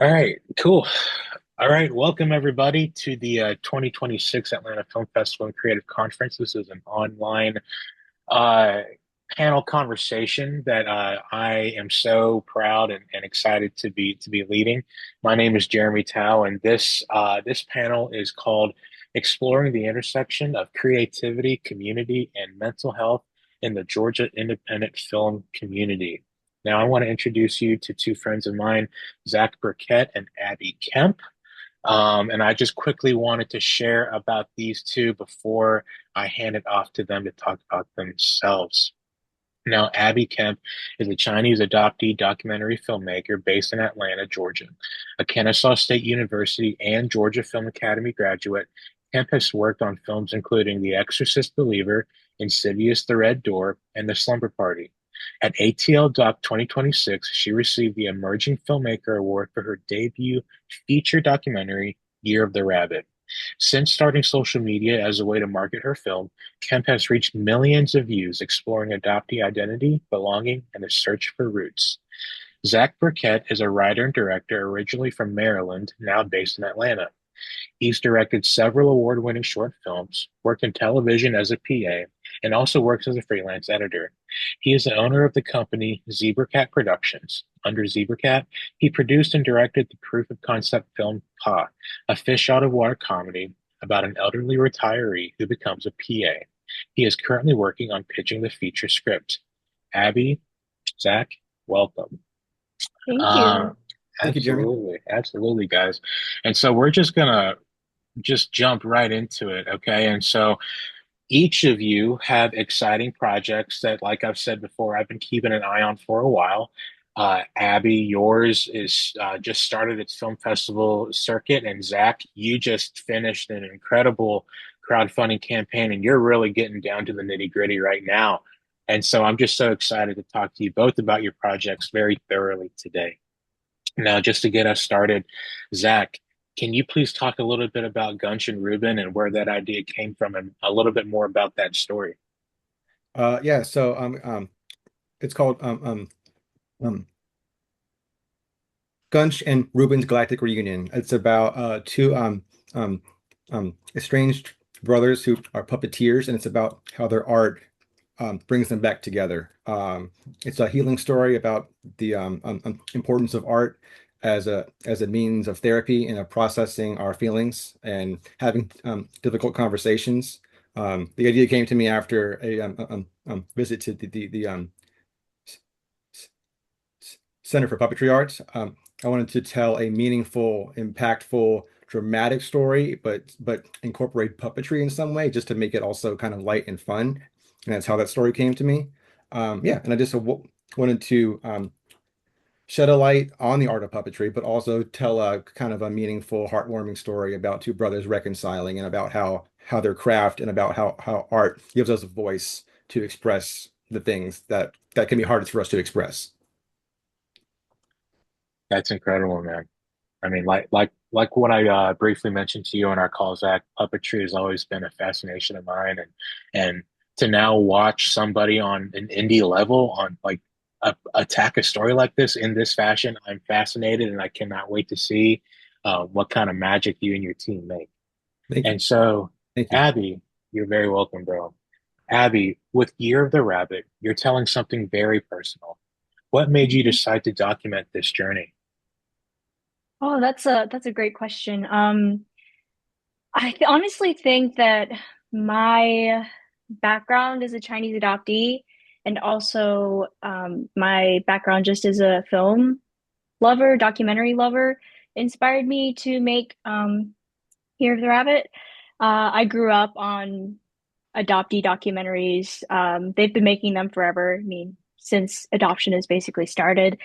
All right, cool. All right, welcome everybody to the 2026 Atlanta Film Festival and Creative Conference. This is an online uh, panel conversation that I am so proud and excited to be leading. My name is Jeremy Tao, and this panel is called "Exploring the Intersection of Creativity, Community, and Mental Health in the Georgia Independent Film Community." Now, I want to introduce you to two friends of mine, Zach Burkett and Abby Kemp. And I just quickly wanted to share about these two before I hand it off to them to talk about themselves. Now, Abby Kemp is a Chinese adoptee documentary filmmaker based in Atlanta, Georgia. A Kennesaw State University and Georgia Film Academy graduate, Kemp has worked on films including The Exorcist Believer, Insidious the Red Door, and The Slumber Party. At ATL Doc 2026, she received the Emerging Filmmaker Award for her debut feature documentary, Year of the Rabbit. Since starting social media as a way to market her film, Kemp has reached millions of views exploring adoptee identity, belonging, and a search for roots. Zach Burkett is a writer and director originally from Maryland, now based in Atlanta. He's directed several award-winning short films, worked in television as a PA, and also works as a freelance editor. He is the owner of the company ZebraCat Productions. Under ZebraCat, he produced and directed the proof of concept film Pa, a fish out of water comedy about an elderly retiree who becomes a PA. He is currently working on pitching the feature script. Abby, Zach, welcome. Thank Uh, you. Thank you, Jeremy. absolutely, guys. And so we're just gonna just jump right into it, okay? And so each of you have exciting projects that, like I've said before, I've been keeping an eye on for a while. Abby, yours is just started its film festival circuit, and Zach, you just finished an incredible crowdfunding campaign, and you're really getting down to the nitty gritty right now. And so I'm just so excited to talk to you both about your projects very thoroughly today. Now, just to get us started, Zach, can you please talk a little bit about Gunch and Reuben and where that idea came from and a little bit more about that story? Yeah, so it's called um Gunch and Ruben's Galactic Reunion. It's about two estranged brothers who are puppeteers, and it's about how their art brings them back together. It's a healing story about the importance of art as a means of therapy and of processing our feelings and having difficult conversations. The idea came to me after a visit to the Center for Puppetry Arts. I wanted to tell a meaningful, impactful, dramatic story, but incorporate puppetry in some way, just to make it also kind of light and fun. And that's how that story came to me. Yeah, and I just wanted to shed a light on the art of puppetry, but also tell a kind of a meaningful, heartwarming story about two brothers reconciling and about how their craft and about how art gives us a voice to express the things that can be hardest for us to express. That's incredible, man. I mean, like what I briefly mentioned to you on our call, Zach, puppetry has always been a fascination of mine, and to now watch somebody on an indie level on like attack a story like this in this fashion, I'm fascinated, and I cannot wait to see what kind of magic you and your team make. Thank you. And so, Thank you. Abby, you're very welcome, bro. Abby, with Year of the Rabbit, you're telling something very personal. What made you Mhm. decide to document this journey? Oh, that's a great question. Honestly think that my background as a Chinese adoptee and also my background just as a film lover, documentary lover, inspired me to make Here of the Rabbit. I grew up on adoptee documentaries. They've been making them forever. I mean, since adoption has basically started.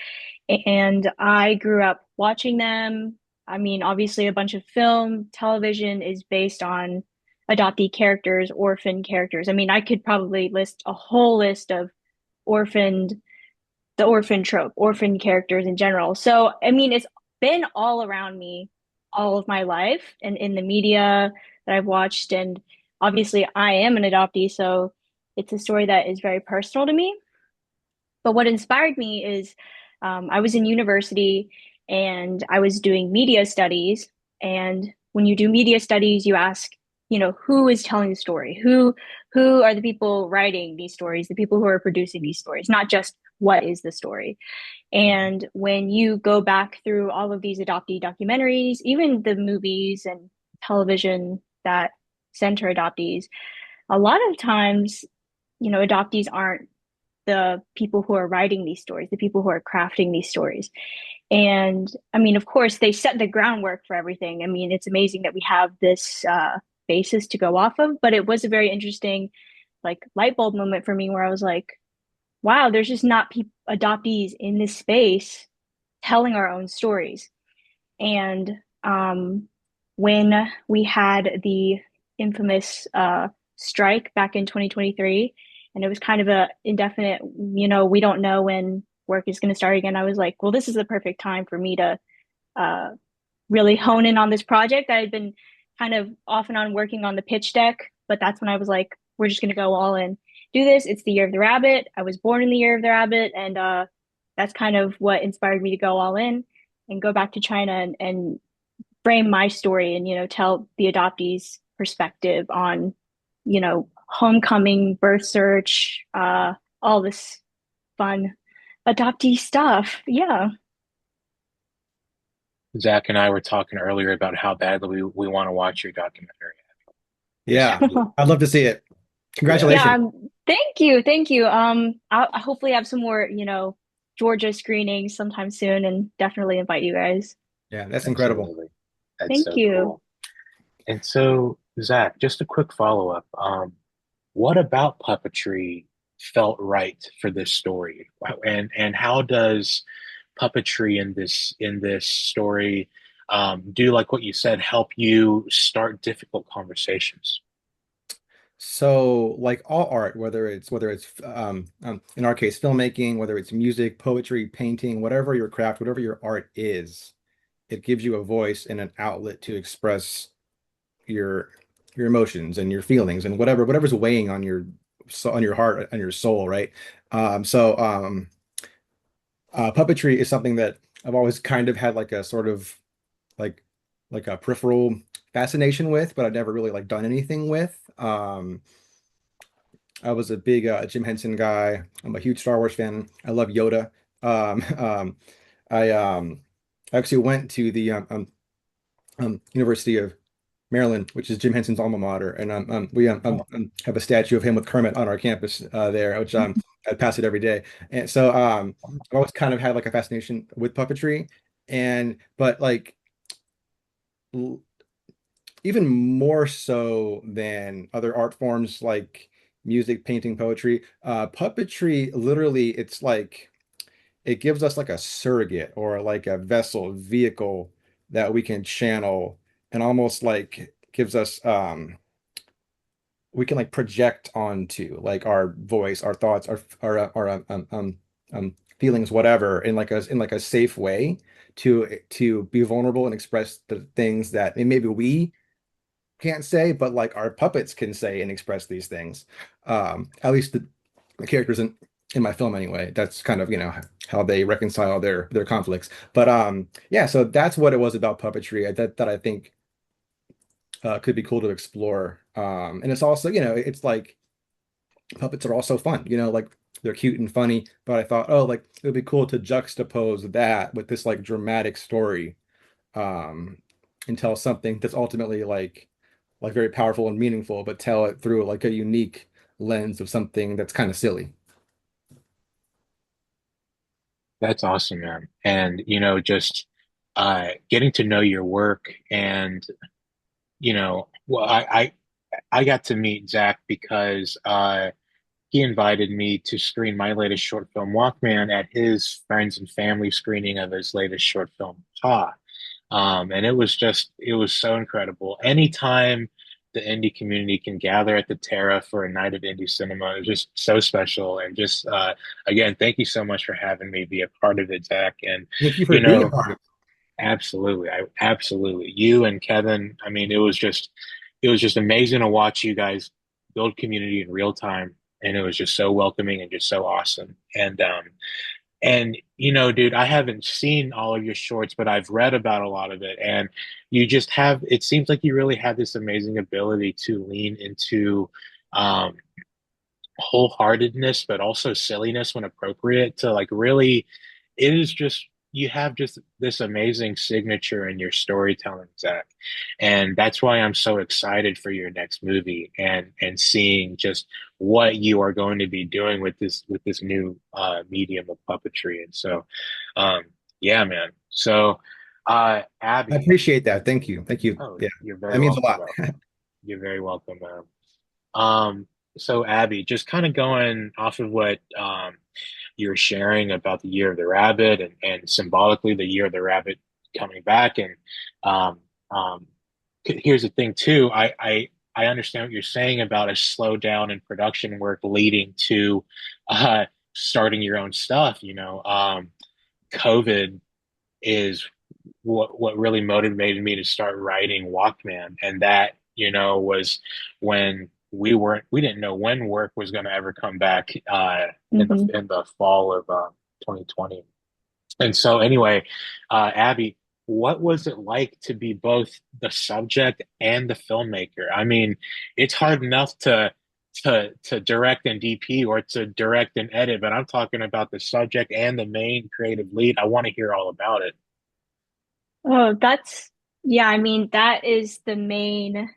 And I grew up watching them. I mean, obviously, a bunch of film, television is based on adoptee characters, orphan characters. I mean, I could probably list a whole list of orphaned, the orphan trope, orphan characters in general. So, I mean, it's been all around me all of my life and in the media that I've watched. And obviously, I am an adoptee, so it's a story that is very personal to me. But what inspired me is I was in university and I was doing media studies. And when you do media studies, you ask, who is telling the story? Who are the people writing these stories, the people who are producing these stories, not just what is the story. And when you go back through all of these adoptee documentaries, even the movies and television that center adoptees, a lot of times, adoptees aren't the people who are writing these stories, the people who are crafting these stories. And I mean, of course, they set the groundwork for everything. I mean, it's amazing that we have this basis to go off of, but it was a very interesting, like, light bulb moment for me where I was like, wow, there's just not adoptees in this space telling our own stories. And when we had the infamous strike back in 2023, and it was kind of a indefinite, we don't know when work is going to start again. I was like, well, this is the perfect time for me to uh, really hone in on this project. I had been kind of off and on working on the pitch deck, but that's when I was like, we're just going to go all in, do this. It's the year of the rabbit. I was born in the year of the rabbit, and that's kind of what inspired me to go all in and go back to China and frame my story and tell the adoptees' perspective on homecoming, birth search, all this fun adoptee stuff. Yeah. Zach and I were talking earlier about how badly we want to watch your documentary. Just Yeah, I'd love to see it. yeah, Congratulations. Thank you, thank you. I'll hopefully have some more, Georgia screenings sometime soon, and definitely invite you guys. Yeah, that's incredible. absolutely. That's Thank so you. cool. And so, Zach, just a quick follow-up. What about puppetry felt right for this story? And how does puppetry in this story do like what you said, help you start difficult conversations? So, like all art, whether it's in our case filmmaking, whether it's music, poetry, painting, whatever your craft, whatever your art is, it gives you a voice and an outlet to express your your emotions and your feelings and whatever's weighing on your heart and your soul, right? Puppetry is something that I've always kind of had like a sort of like like a peripheral fascination with, but I've never really like done anything with. I was a big Jim Henson guy. I'm a huge Star Wars fan. I love Yoda. Um, um, I actually went to the University of Maryland, which is Jim Henson's alma mater, and we have a statue of him with Kermit on our campus there, which I pass it every day. And so I've always kind of had like a fascination with puppetry, and but like l- even more so than other art forms like music, painting, poetry, puppetry literally it's like it gives us like a surrogate or like a vessel, vehicle that we can channel and almost like gives us we can like project onto like our voice, our thoughts, our feelings, whatever, in like a safe way to be vulnerable and express the things that maybe we can't say, but like our puppets can say and express these things. At least the characters in my film anyway. That's kind of, how they reconcile their conflicts. But yeah, so that's what it was about puppetry that I think could be cool to explore. And it's also, it's like puppets are also fun, like they're cute and funny, but I thought, oh, like it would be cool to juxtapose that with this like dramatic story um and tell something that's ultimately like very powerful and meaningful, but tell it through like a unique lens of something that's kind of silly. That's awesome, man. And just getting to know your work and well, I got to meet Zach because he invited me to screen my latest short film, Walkman, at his friends and family screening of his latest short film, Pa. And it was so incredible. Anytime the indie community can gather at the Terra for a night of indie cinema is just so special. And just again, thank you so much for having me be a part of it, Zach. And Thank you for you being a know, part of absolutely, absolutely, you and Kevin. I mean, it was just amazing to watch you guys build community in real time, and it was just so welcoming and just so awesome. And And dude, I haven't seen all of your shorts, but I've read about a lot of it. And you just have, it seems like you really have this amazing ability to lean into um, wholeheartedness, but also silliness when appropriate to like really, it is just, you have just this amazing signature in your storytelling, Zach. And that's why I'm so excited for your next movie and seeing just what you are going to be doing with this new medium of puppetry. And so um yeah, man. So I Abby, appreciate that. Thank you. Thank you. oh, Yeah, you're very that means a welcome, lot. bro. You're very welcome, man. So Abby, just kind of going off of what you were sharing about the year of the rabbit and symbolically the year of the rabbit coming back. And um, um, here's the thing too. I understand what you're saying about a slowdown in production work leading to uh, starting your own stuff. COVID is what really motivated me to start writing Walkman, and that was when we didn't know when work was going to ever come back Hmm. in the fall of 2020. And so anyway, Abby, what was it like to be both the subject and the filmmaker? I mean, it's hard enough to direct and DP or to direct and edit, but I'm talking about the subject and the main creative lead. I want to hear all about it. Oh, yeah, I mean, that is the main.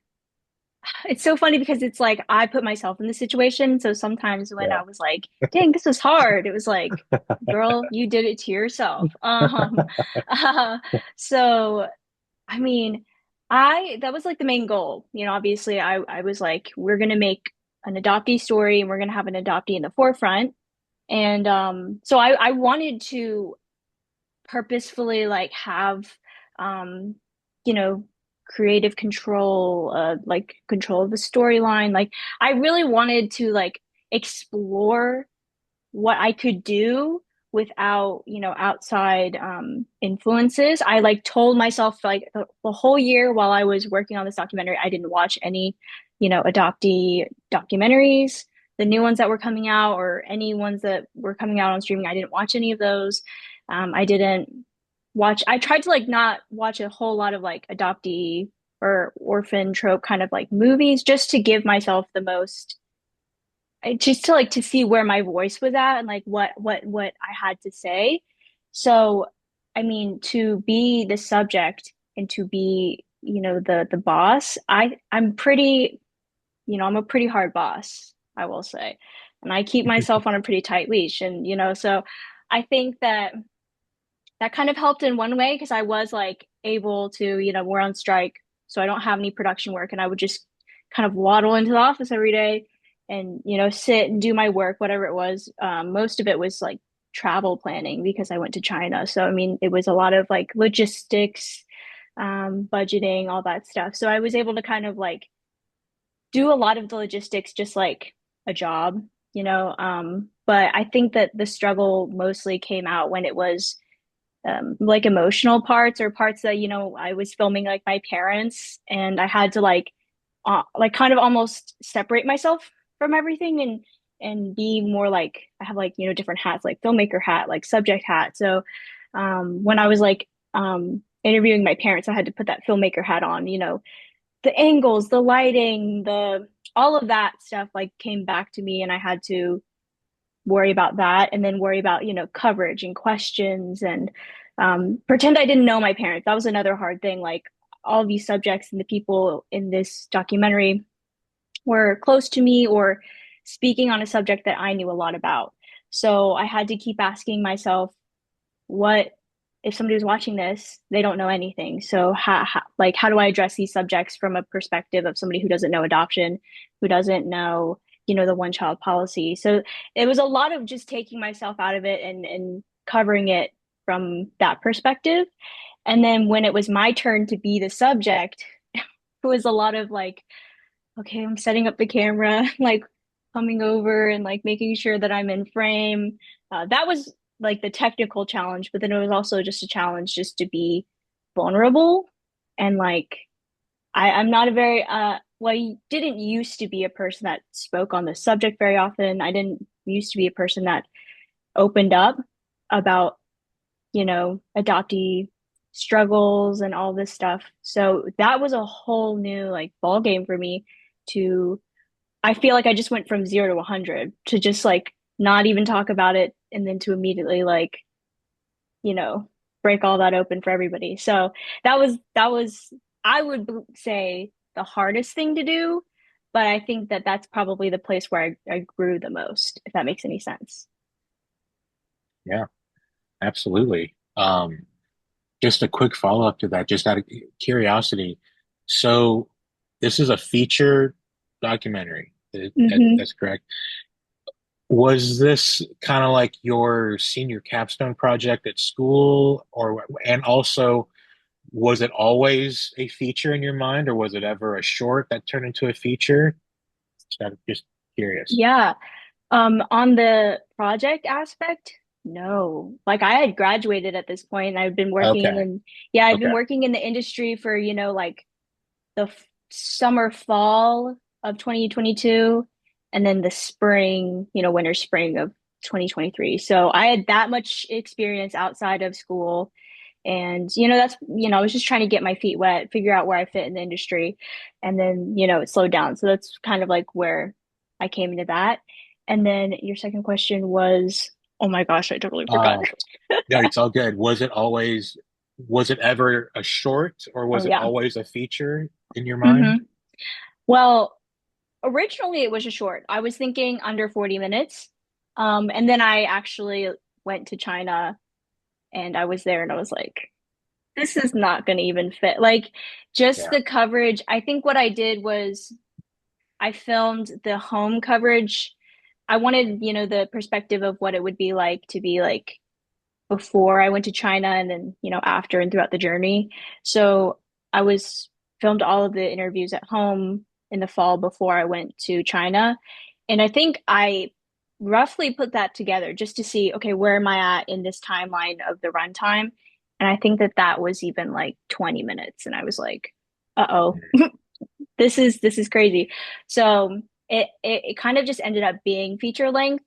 It's so funny because it's like I put myself in the situation. So sometimes when Yeah. I was like, dang, this was hard, it was like, girl, you did it to yourself. Uh, so I mean, that was like the main goal. Obviously I was like, we're gonna make an adoptee story and we're gonna have an adoptee in the forefront. And so I wanted to purposefully like have um you know creative control, like control of the storyline. Like I really wanted to like explore what I could do without, outside influences. I like told myself like the whole year while I was working on this documentary, I didn't watch any, adoptee documentaries, the new ones that were coming out or any ones that were coming out on streaming. I didn't watch any of those. I didn't I tried to like not watch a whole lot of like adoptee or orphan trope kind of like movies just to give myself the most just to like to see where my voice was at and like what I had to say. So, I mean, to be the subject and to be, the boss, I'm pretty, I'm a pretty hard boss, I will say. And I keep myself on a pretty tight leash. And, so I think that that kind of helped in one way because I was like able to, we're on strike, so I don't have any production work, and I would just kind of waddle into the office every day and sit and do my work, whatever it was. Most of it was like travel planning because I went to China, so I mean it was a lot of like logistics, budgeting, all that stuff. So I was able to kind of like do a lot of the logistics just like a job, But I think that the struggle mostly came out when it was like emotional parts or parts that I was filming like my parents, and I had to like kind of almost separate myself from everything and be more like I have like different hats, like filmmaker hat, like subject hat. So when I was like interviewing my parents, I had to put that filmmaker hat on. The angles, the lighting, the all of that stuff like came back to me, and I had to worry about that and then worry about coverage and questions and pretend I didn't know my parents. That was another hard thing. Like all these subjects and the people in this documentary were close to me or speaking on a subject that I knew a lot about. So I had to keep asking myself, what if somebody was watching this, they don't know anything. So how do I address these subjects from a perspective of somebody who doesn't know adoption, who doesn't know, the one child policy. So it was a lot of just taking myself out of it and covering it from that perspective. And then when it was my turn to be the subject, it was a lot of like, okay, I'm setting up the camera, like coming over and like making sure that I'm in frame. That was like the technical challenge, but then it was also just a challenge just to be vulnerable and like I'm not a very well, I didn't used to be a person that spoke on the subject very often. I didn't used to be a person that opened up. about, adoptee struggles and all this stuff. So that was a whole new like ball game for me to I feel like I just went from 0 to 100 to just like not even talk about it and then to immediately like, you know, break all that open for everybody. So that was I would say the hardest thing to do, but I think that that's probably the place where I grew the most, if that makes any sense. Yeah, absolutely. Just a quick follow-up to that, just out of curiosity. So this is a feature documentary. Hmm. That's correct. Was this kind of like your senior capstone project at school, or and also was it always a feature in your mind, or was it ever a short that turned into a feature? I'm just curious. Yeah. On the project aspect, no. Like I had graduated at this point. I've been working Okay. in, yeah, I've been Okay. working in the industry for, like the summer, fall of 2022, and then the spring, winter, spring of 2023. So I had that much experience outside of school. And, that's, I was just trying to get my feet wet, figure out where I fit in the industry. And then, it slowed down. So that's kind of like where I came into that. And then your second question was, oh my gosh, I totally forgot. Uh, no, it's all good. Was it ever a short, or Oh was it yeah. always a feature in your Hmm. mind? Well, originally it was a short. I was thinking under 40 minutes. And then I actually went to China and I was there and I was like, this is not going to even fit. Like just Yeah. the coverage. I think what I did was I filmed the home coverage. I wanted, the perspective of what it would be like to be like before I went to China and then, after and throughout the journey. So I was filmed all of the interviews at home in the fall before I went to China. And I think I roughly put that together just to see, okay, where am I at in this timeline of the runtime? And I think that that was even like 20 minutes. And I was like, uh-oh, this is crazy. So it kind of just ended up being feature length.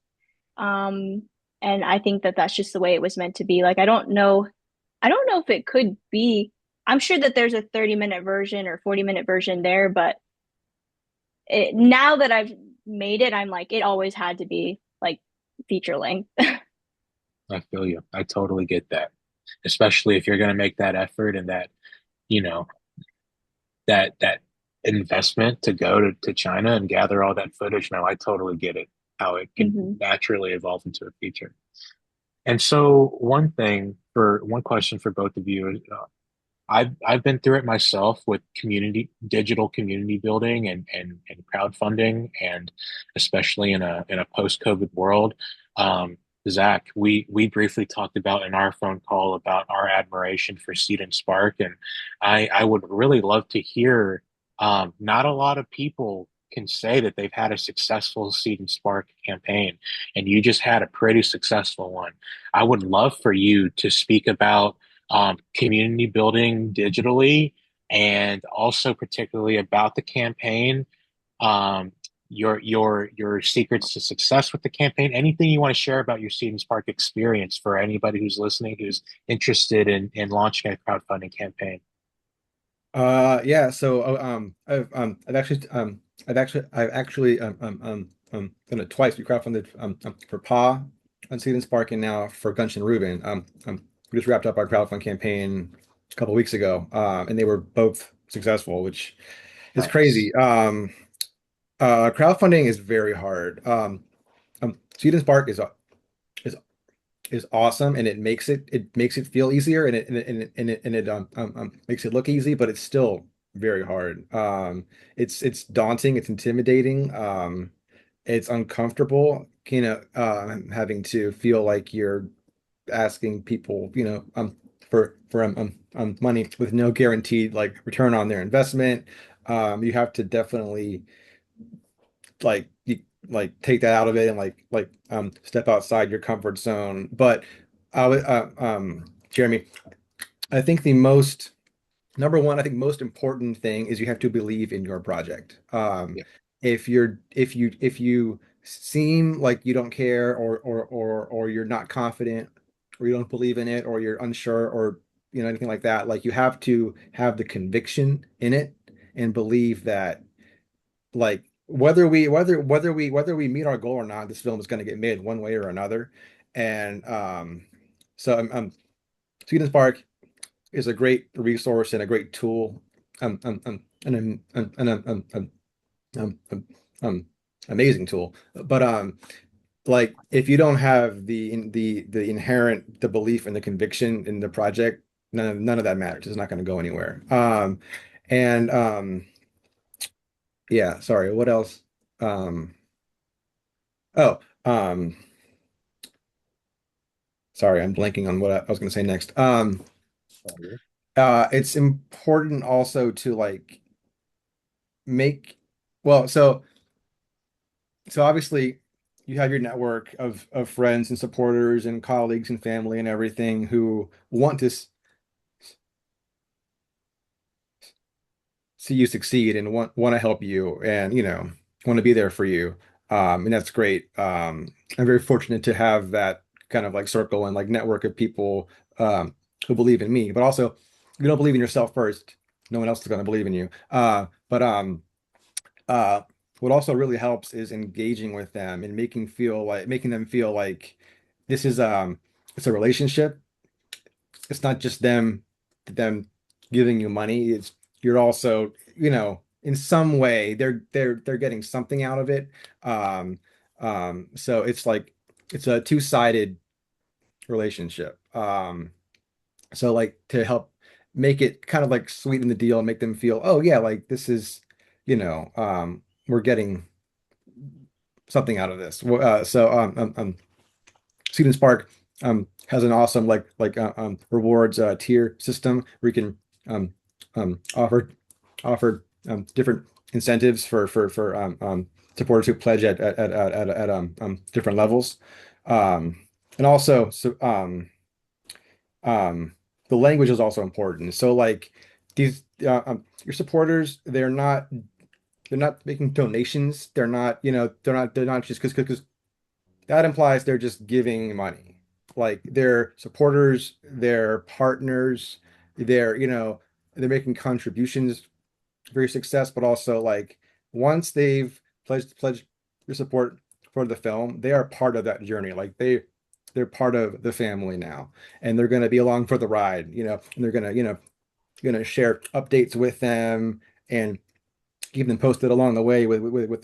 Um, and I think that that's just the way it was meant to be. Like, I don't know if it could be. I'm sure that there's a 30-minute version or 40-minute version there, but now that I've made it, I'm like, it always had to be like feature length. I feel you. I totally get that. Especially if you're going to make that effort and that, you know, that investment to go to China and gather all that footage. No, I totally get it, how it can Hmm. naturally evolve into a feature. And so one question for both of you is, I've been through it myself with digital community building and crowdfunding, and especially in a post-COVID world. Zach, we briefly talked about in our phone call about our admiration for Seed and Spark, and I would really love to hear. Not a lot of people can say that they've had a successful Seed and Spark campaign, and you just had a pretty successful one. I would love for you to speak about community building digitally, and also particularly about the campaign, um, your secrets to success with the campaign. Anything you want to share about your Seed and Spark experience for anybody who's listening who's interested in launching a crowdfunding campaign. Yeah, so I've actually done it twice. We crowdfunded for Pa on Seed and Spark, and now for Gunch and Ruben. We just wrapped up our crowdfund campaign a couple weeks ago, and they were both successful, which is Nice. crazy. Crowdfunding is very hard. Seed and Spark is is awesome, and it makes it feel easier, and it makes it look easy, but it's still very hard. It's daunting, it's intimidating, it's uncomfortable, having to feel like you're asking people, for money with no guaranteed like return on their investment. You have to definitely like you like take that out of it and step outside your comfort zone. But Jeremy, I think the most number one, I think most important thing is you have to believe in your project. Yeah. If you seem like you don't care, or you're not confident, or you don't believe in it or you're unsure or anything like that. Like you have to have the conviction in it and believe that like whether we meet our goal or not, this film is going to get made one way or another. And so Student Spark is a great resource and a great tool. And amazing tool. But like if you don't have the inherent the belief and the conviction in the project, none of that matters. It's not going to go anywhere. And yeah, sorry, what else? Um oh, sorry, I'm blanking on what I was going to say next. It's important also to like make well, so obviously you have your network of friends and supporters and colleagues and family and everything who want to see you succeed and want to help you and want to be there for you. And that's great. I'm very fortunate to have that kind of like circle and like network of people who believe in me, but also if you don't believe in yourself first, no one else is going to believe in you. But uh, what also really helps is engaging with them and making them feel like this is it's a relationship. It's not just them giving you money. It's you're also, in some way they're getting something out of it. Um, so it's like it's a two-sided relationship. So like to help make it kind of like sweeten the deal and make them feel, oh yeah, like this is, we're getting something out of this. Student Spark has an awesome rewards tier system where you can offer different incentives for supporters who pledge at different levels, and also um, the language is also important. So like these your supporters, they're not making donations. They're not just because that implies they're just giving money. Like they're supporters, they're partners, they're making contributions for your success, but also like once they've pledged your support for the film, they are part of that journey. Like they're part of the family now, and they're going to be along for the ride, and they're going to, share updates with them and keep them posted along the way with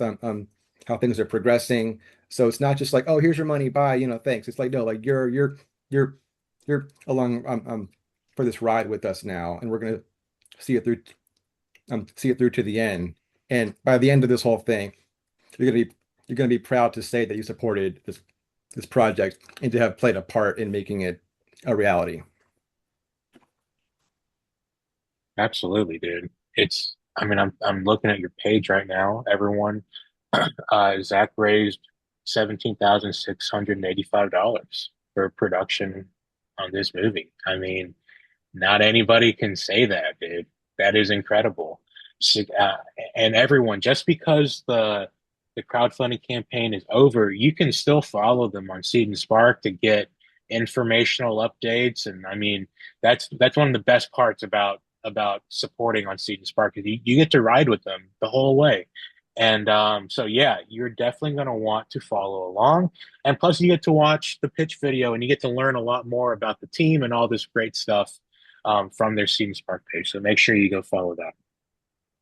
how things are progressing. So it's not just like, oh, here's your money, bye, thanks. It's like, no, like you're you're along for this ride with us now, and we're gonna see it through see it through to the end. And by the end of this whole thing, you're gonna be you're gonna be proud to say that you supported this project and to have played a part in making it a reality. Absolutely, dude. I mean, I'm looking at your page right now. Everyone, Zach raised $17,685 for production on this movie. I mean, not anybody can say that, dude. That is incredible. So, and everyone, just because the crowdfunding campaign is over, you can still follow them on Seed and Spark to get informational updates. And I mean, that's one of the best parts about supporting on Seed and Spark is you get to ride with them the whole way. And so yeah, you're definitely going to want to follow along. And plus, you get to watch the pitch video and you get to learn a lot more about the team and all this great stuff from their Seed and Spark page. So make sure you go follow that.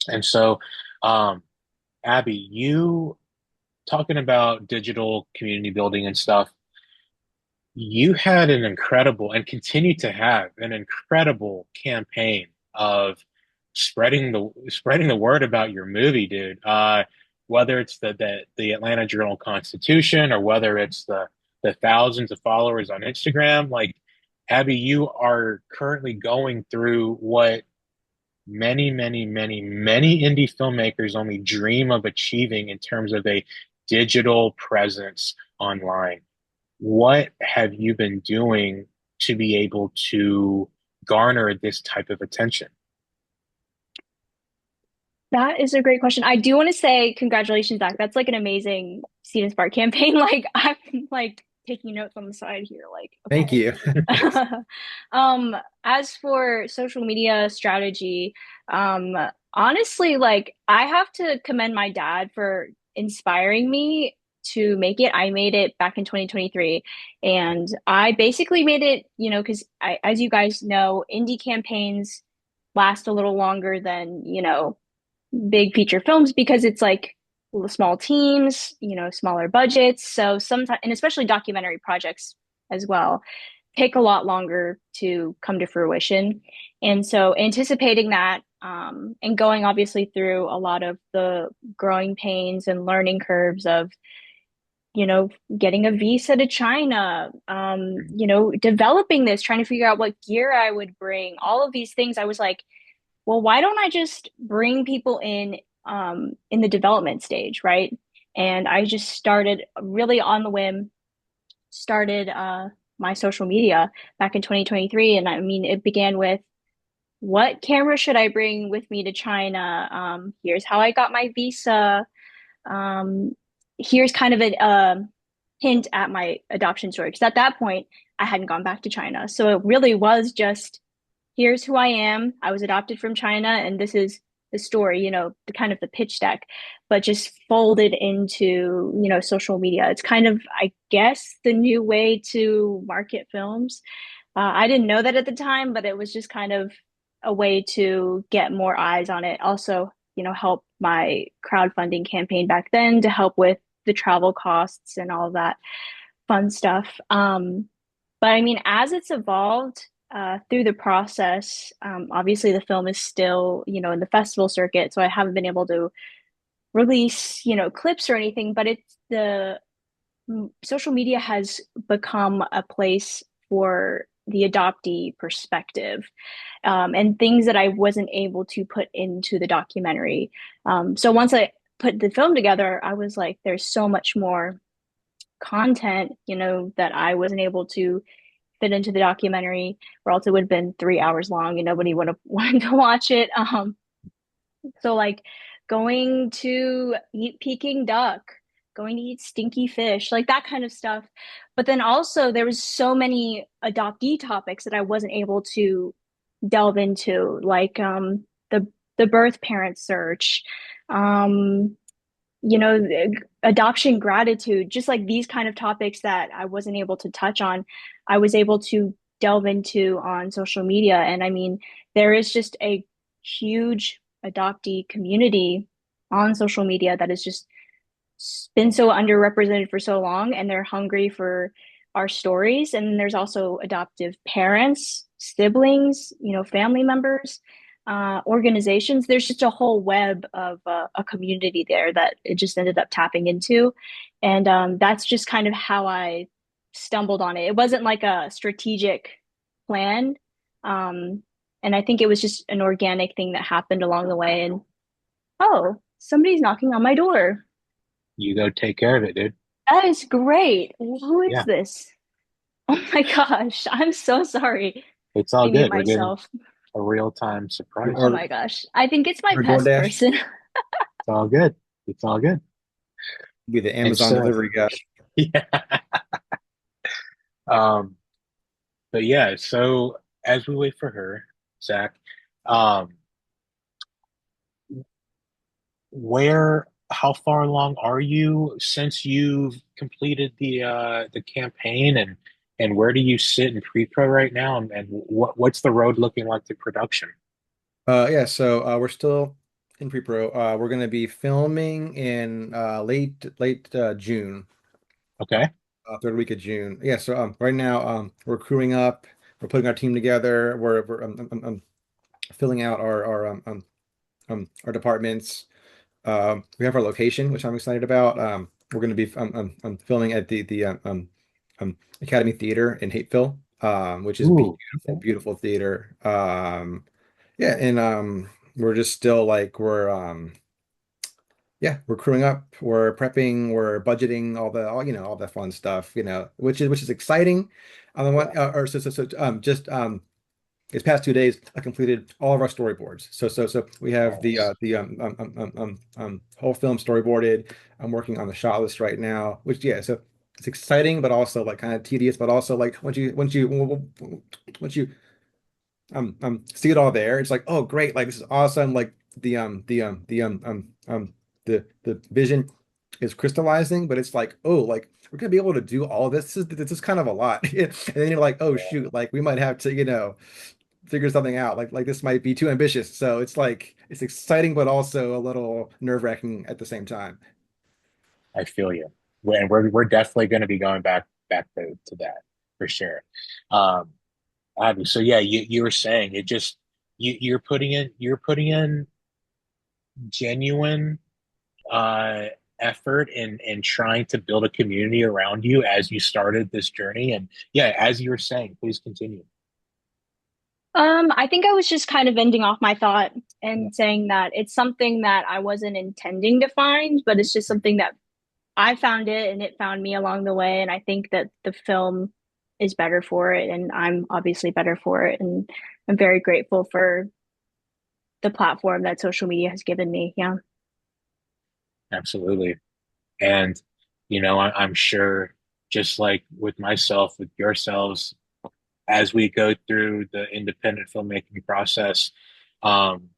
And so, um, Abby, you talking about digital community building and stuff, you had an incredible and continue to have an incredible campaign of spreading the word about your movie, dude. Whether it's the Atlanta Journal Constitution or whether it's the thousands of followers on Instagram, like Abby, you are currently going through what many, many, many, many indie filmmakers only dream of achieving in terms of a digital presence online. What have you been doing to be able to garner this type of attention? That is a great question. I do want to say congratulations, Zach. That's like an amazing Seed and Spark campaign. Like I'm like taking notes on the side here, like, Thank you. okay. As for social media strategy, um, honestly, like I have to commend my dad for inspiring me to make it. I made it back in 2023, and I basically made it, because as you guys know, indie campaigns last a little longer than, big feature films because it's like small teams, smaller budgets. So sometimes, and especially documentary projects as well, take a lot longer to come to fruition. And so anticipating that, and going obviously through a lot of the growing pains and learning curves of, getting a visa to China, developing this, trying to figure out what gear I would bring, all of these things, I was like, well, why don't I just bring people in the development stage, right? And I just started really on the whim, started my social media back in 2023. And I mean, it began with what camera should I bring with me to China? Here's how I got my visa. Um, here's kind of a hint at my adoption story. Because at that point, I hadn't gone back to China. So it really was just here's who I am. I was adopted from China, and this is the story, the kind of the pitch deck, but just folded into, social media. It's kind of, I guess, the new way to market films. I didn't know that at the time, but it was just kind of a way to get more eyes on it. Also, help my crowdfunding campaign back then to help with the travel costs and all that fun stuff. But I mean, as it's evolved through the process, obviously the film is still, in the festival circuit, so I haven't been able to release, clips or anything, but it's the social media has become a place for the adoptee perspective, and things that I wasn't able to put into the documentary. So once I put the film together, I was like, there's so much more content, that I wasn't able to fit into the documentary, or else it would have been 3 hours long and nobody would have wanted to watch it. So like going to eat Peking duck, going to eat stinky fish, like that kind of stuff. But then also there was so many adoptee topics that I wasn't able to delve into, like the birth parent search, um, adoption gratitude, just like these kind of topics that I wasn't able to touch on, I was able to delve into on social media. And I mean, there is just a huge adoptee community on social media that has just been so underrepresented for so long, and they're hungry for our stories. And then there's also adoptive parents, siblings, family members, organizations. There's just a whole web of a community there that it just ended up tapping into. And that's just kind of how I stumbled on it. It wasn't like a strategic plan. Um, and I think it was just an organic thing that happened along the way. And oh, somebody's knocking on my door. You go take care of it, dude. That is great. Who is Yeah, this? Oh my gosh. I'm so sorry. it's all I mute good. We're getting myself. a real-time surprise Oh here. my gosh. I think it's my Or pest DoorDash person. It's all good. It's all good. be the And Amazon so, delivery guy. yeah. Um, but yeah, so as we wait for her, Zach, um, how far along are you since you've completed the campaign, and where do you sit in pre-pro right now, and what's the road looking like to production? Yeah, so we're still in pre-pro. We're going to be filming in late June, Okay. third week of June. Yeah, so right now we're crewing up. We're putting our team together. We're filling out our departments. We have our location, which I'm excited about. We're going to be filming at the Academy Theater in Hateville, which is Ooh, beautiful, beautiful theater. Yeah, and we're just still like we're crewing up, we're prepping, we're budgeting all the fun stuff, which is exciting. On the one or just these past 2 days, I completed all of our storyboards. So we have nice. the whole film storyboarded. I'm working on the shot list right now, which yeah, so it's exciting, but also like kind of tedious, but also like once you see it all there, it's like, oh great, like this is awesome. Like the vision is crystallizing, but it's like, oh, like we're gonna be able to do all this. This is kind of a lot. And then you're like, oh Yeah, shoot, like we might have to, figure something out. Like this might be too ambitious. So it's like it's exciting, but also a little nerve-wracking at the same time. I feel you. And we're definitely going to be going back to that for sure. Um, so yeah, you were saying it just you're putting in genuine effort in trying to build a community around you as you started this journey. And yeah, as you were saying, please continue. I think I was just kind of ending off my thought Yeah, and saying that it's something that I wasn't intending to find, but it's just something that I found it and it found me along the way. And I think that the film is better for it, and I'm obviously better for it. And I'm very grateful for the platform that social media has given me. Yeah. absolutely. And I'm sure just like with myself, with yourselves, as we go through the independent filmmaking process, um,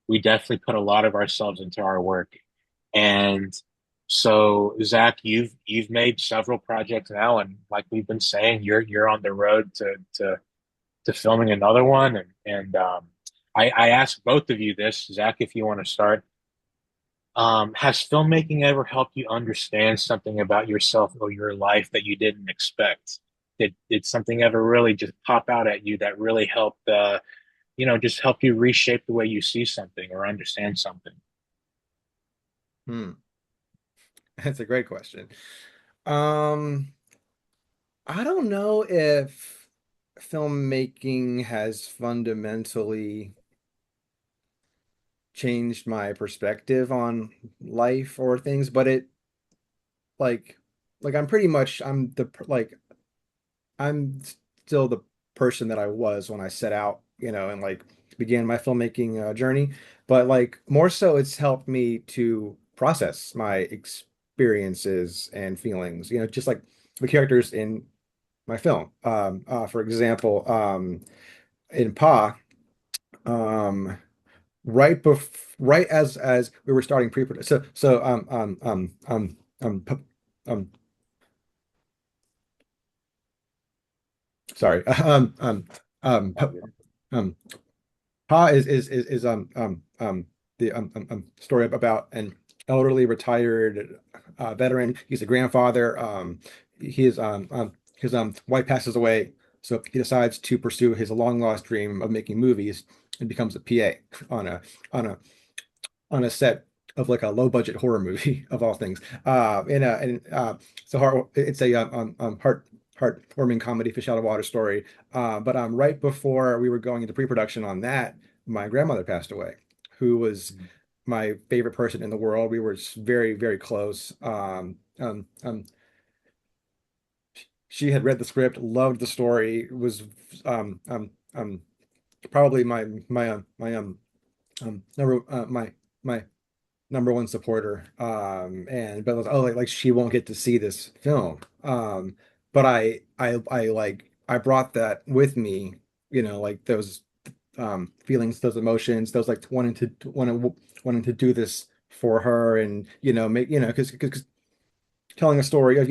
we definitely put a lot of ourselves into our work. And so, Zach, you've made several projects now, and like we've been saying, you're on the road to filming another one. And I asked both of you this, Zach, if you want to start. Has filmmaking ever helped you understand something about yourself or your life that you didn't expect? Did something ever really just pop out at you that really helped, just help you reshape the way you see something or understand something? Hmm. That's a great question. Um, I don't know if filmmaking has fundamentally changed my perspective on life or things, but it like I'm pretty much I'm still the person that I was when I set out, and like began my filmmaking journey. But like more so, it's helped me to process my experiences and feelings, just like the characters in my film. For example, in Pa, um, right as we were starting pre-production. P- um, sorry, All good. um, Pa is the story about an elderly retired veteran. He's a grandfather. His wife passes away, so he decides to pursue his long lost dream of making movies and becomes a PA on a on a on a set of like a low budget horror movie of all things. It's a heartwarming comedy, fish out of water story. But right before we were going into pre-production on that, my grandmother passed away, who was my favorite person in the world. We were very, very close. She had read the script, loved the story, was um, um, um, probably my number one supporter. And but like, oh, like she won't get to see this film. But I brought that with me, like those feelings, those emotions, those like wanting to do this for her, and make because telling a story of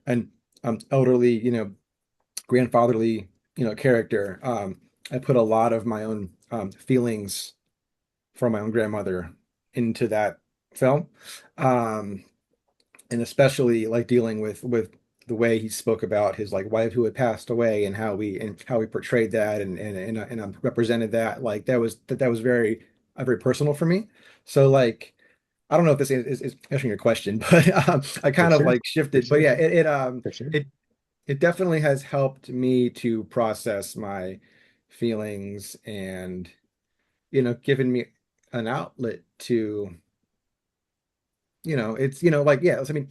and elderly, grandfatherly, character. I put a lot of my own feelings from my own grandmother into that film. Um, and especially like dealing with the way he spoke about his like wife who had passed away, and how we portrayed that, and represented that, like that was very personal for me. So like I don't know if this is answering your question, but I For kind of sure. like For shifted. But sure. yeah, For sure. it definitely has helped me to process my feelings, and given me an outlet to, it's like, yeah, I mean,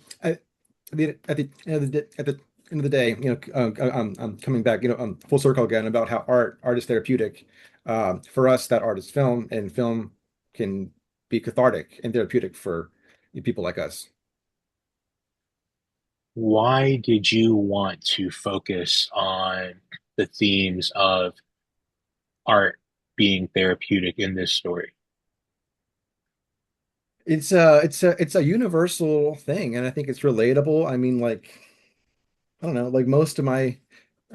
at the end of the day, I'm coming back, full circle again about how art is therapeutic. For us, that art is film, and film can be cathartic and therapeutic for people like us. why did you want to focus on the themes of art being therapeutic in this story? It's a universal thing, and I think it's relatable. I mean, like, I don't know, like most of my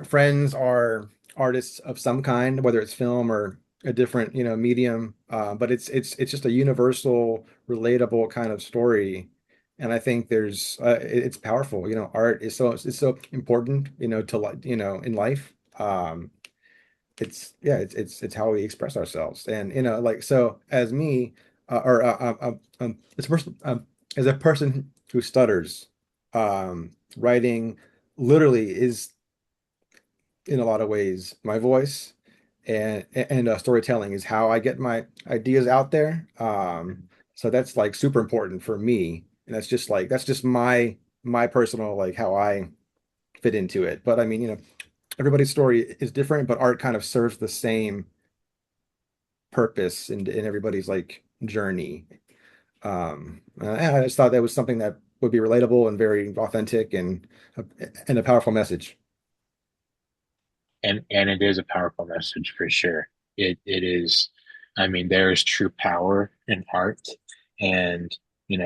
friends are artists of some kind, whether it's film or a different, medium. But it's just a universal, relatable kind of story. And I think it's powerful. Art is so important, to like, in life. It's yeah, it's how we express ourselves. And like, so as me, or as a person, who stutters, writing literally is in a lot of ways my voice, and storytelling is how I get my ideas out there. So that's like super important for me, and that's just my personal, like, how I fit into it. But I mean, everybody's story is different, but art kind of serves the same purpose in everybody's like journey. And I just thought that was something that would be relatable and very authentic, and a powerful message. And it is a powerful message for sure. It is, I mean, there is true power in art, and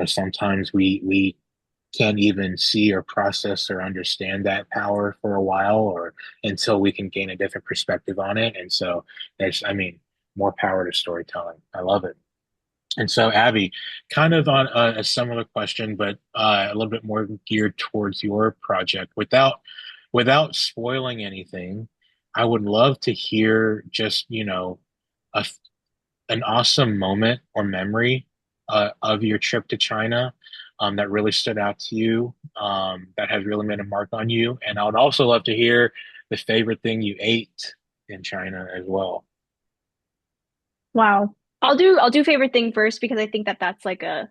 sometimes we can't even see or process or understand that power for a while, or until we can gain a different perspective on it. And so there's, I mean, more power to storytelling. I love it. And so, Abby, kind of on a similar question, but a little bit more geared towards your project. Without spoiling anything, I would love to hear just, a, an awesome moment or memory of your trip to China that really stood out to you, that has really made a mark on you. And I would also love to hear the favorite thing you ate in China as well. Wow. I'll do favorite thing first because I think that that's like a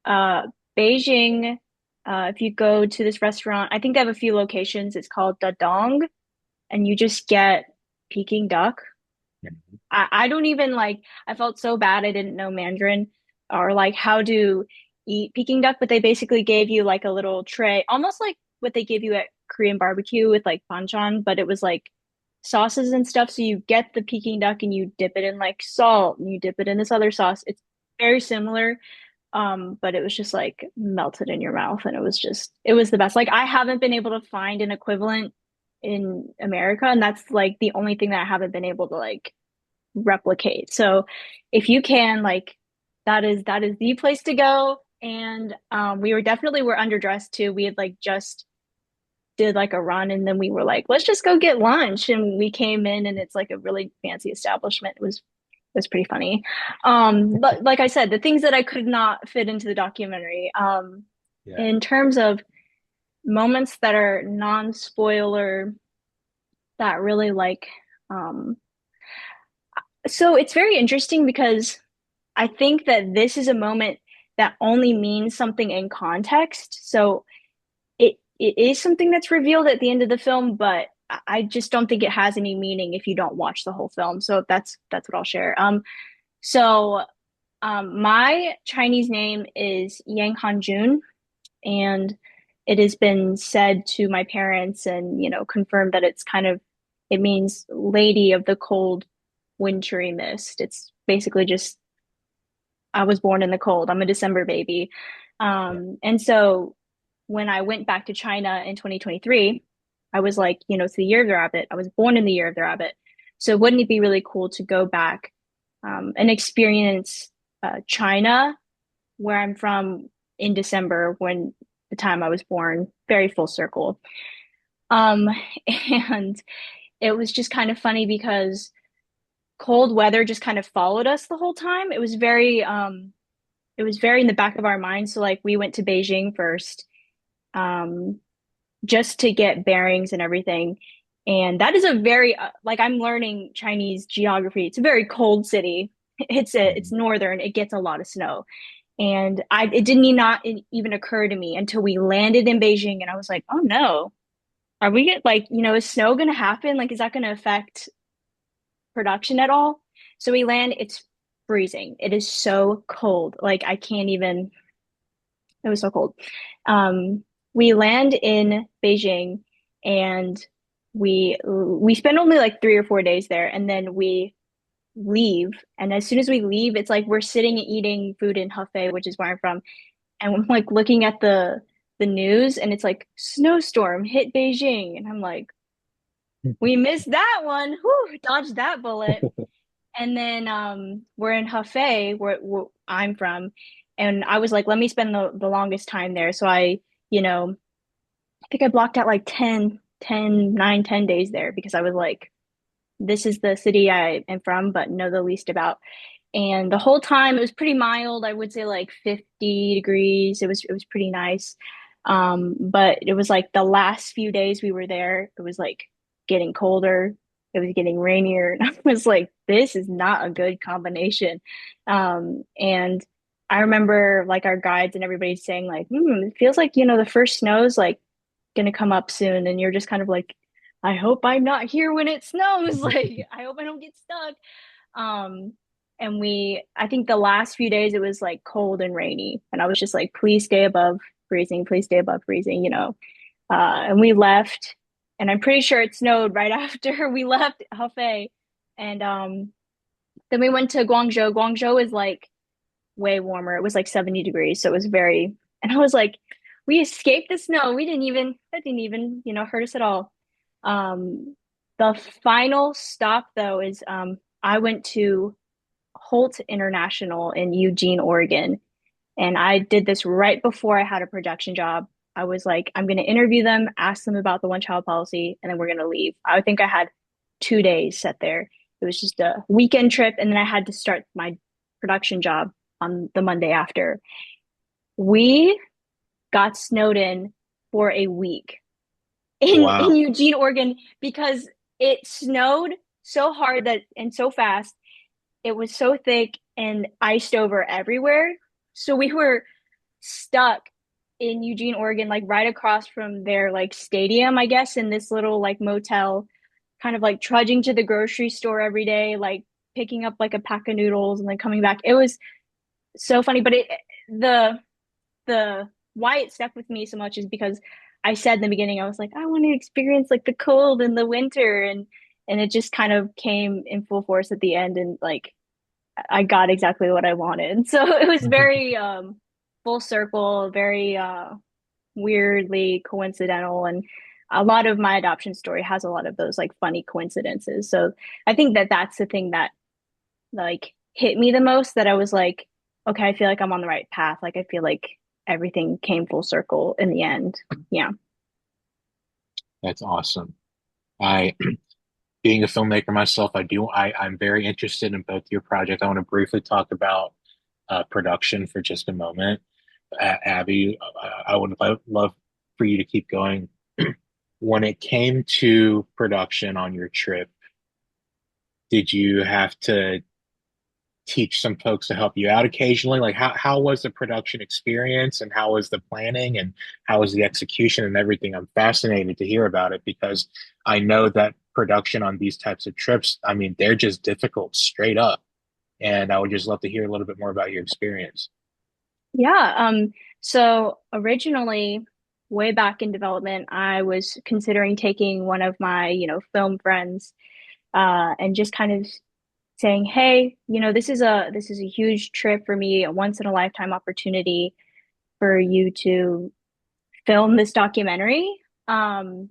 Beijing. If you go to this restaurant, I think they have a few locations. It's called Da Dong, and you just get Peking duck. I don't even like, I felt so bad I didn't know Mandarin or like how to eat Peking duck, but they basically gave you like a little tray, almost like what they give you at Korean barbecue with like banchan, but it was like sauces and stuff. So you get the Peking duck and you dip it in like salt and you dip it in this other sauce. It's very similar, but it was just like melted in your mouth and it was the best. Like I haven't been able to find an equivalent in America, and that's like the only thing that I haven't been able to like replicate. So if you can, like, that is the place to go. And we were underdressed too. We had like just did like a run, and then we were like, let's just go get lunch. And we came in, and it's like a really fancy establishment. It was pretty funny. But like I said, the things that I could not fit into the documentary, Yeah. in terms of moments that are non-spoiler, that really like, um, so it's very interesting because I think that this is a moment that only means something in context. So it is something that's revealed at the end of the film, but I just don't think it has any meaning if you don't watch the whole film. So that's what I'll share. So my Chinese name is Yang Hanjun, and it has been said to my parents and confirmed that it means Lady of the Cold Wintry Mist. It's basically just I was born in the cold. I'm a December baby. Yeah. And so when I went back to China in 2023, I was like, it's the year of the rabbit. I was born in the year of the rabbit. So wouldn't it be really cool to go back and experience China, where I'm from, in December when the time I was born, very full circle. Um, and it was just kind of funny because cold weather just kind of followed us the whole time. It was very in the back of our minds. So like we went to Beijing first, um, just to get bearings and everything. And that is a very like I'm learning Chinese geography. It's a very cold city. It's Mhm. northern. It gets a lot of snow. And it didn't not even occur to me until we landed in Beijing and I was like, "Oh no. Are we get like, is snow going to happen? Like is that going to affect production at all?" So we land, it's freezing. It is so cold. Like I can't even it was so cold. Um, we land in Beijing and we spend only like 3 or 4 days there, and then we leave. And as soon as we leave, it's like we're sitting and eating food in Hefei, which is where I'm from, and I'm like looking at the news, and it's like snowstorm hit Beijing, and I'm like, we missed that one. Whew, dodged that bullet. And then we're in Hefei, where I'm from, and I was like, let me spend the longest time there. So I think I blocked out like 10 days there because I was like, this is the city I am from, but know the least about. And the whole time it was pretty mild. I would say like 50 degrees. It was pretty nice. But it was like the last few days we were there, it was like getting colder. It was getting rainier. And I was like, this is not a good combination. And I remember like our guides and everybody saying like, it feels like, the first snow's like gonna come up soon. And you're just kind of like, I hope I'm not here when it snows. Like, I hope I don't get stuck. Um, and I think the last few days it was like cold and rainy. And I was just like, please stay above freezing, please stay above freezing. And we left, and I'm pretty sure it snowed right after we left Hefei. And then we went to Guangzhou. Guangzhou is like way warmer. It was like 70 degrees. So it was and I was like, we escaped the snow. That didn't even, hurt us at all. Um, the final stop though is I went to Holt International in Eugene, Oregon. And I did this right before I had a production job. I was like, I'm going to interview them, ask them about the one child policy, and then we're going to leave. I think I had 2 days set there. It was just a weekend trip. And then I had to start my production job on the Monday after. We got snowed in for a week in Wow. Eugene, Oregon, because it snowed so hard that and so fast. It was so thick and iced over everywhere. So we were stuck in Eugene, Oregon, like right across from their like stadium, I guess, in this little like motel, kind of like trudging to the grocery store every day, like picking up like a pack of noodles and then coming back. It was so funny, but the the why it stuck with me so much is because I said in the beginning, I was like, I want to experience like the cold and the winter, and it just kind of came in full force at the end, and like I got exactly what I wanted. So it was very full circle, very weirdly coincidental, and a lot of my adoption story has a lot of those like funny coincidences. So I think that that's the thing that like hit me the most, that I was like, okay, I feel like I'm on the right path. Like I feel like everything came full circle in the end. Yeah. That's awesome. I, being a filmmaker myself, I'm very interested in both your project. I want to briefly talk about production for just a moment. Abby, I would love for you to keep going. When it came to production on your trip, did you have to teach some folks to help you out occasionally? Like how was the production experience, and how was the planning, and how was the execution and everything? I'm fascinated to hear about it because I know that production on these types of trips, I mean, they're just difficult straight up. And I would just love to hear a little bit more about your experience. Yeah. So originally, way back in development, I was considering taking one of my, film friends, and just kind of saying, hey, this is a huge trip for me, a once in a lifetime opportunity for you to film this documentary. Um,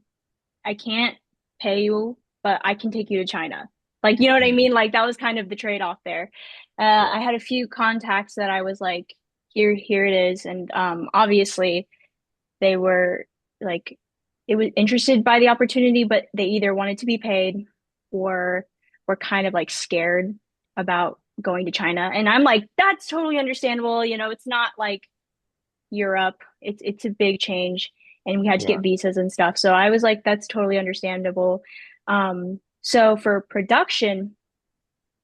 I can't pay you, but I can take you to China. Like, you know what I Mhm. mean? Like that was kind of the trade-off there. Yeah. I had a few contacts that I was like, here it is. And obviously they were like, it was interested by the opportunity, but they either wanted to be paid or were kind of like scared about going to China. And I'm like, that's totally understandable. It's not like Europe. It's a big change, and we had to Yeah. get visas and stuff. So I was like, that's totally understandable. So for production,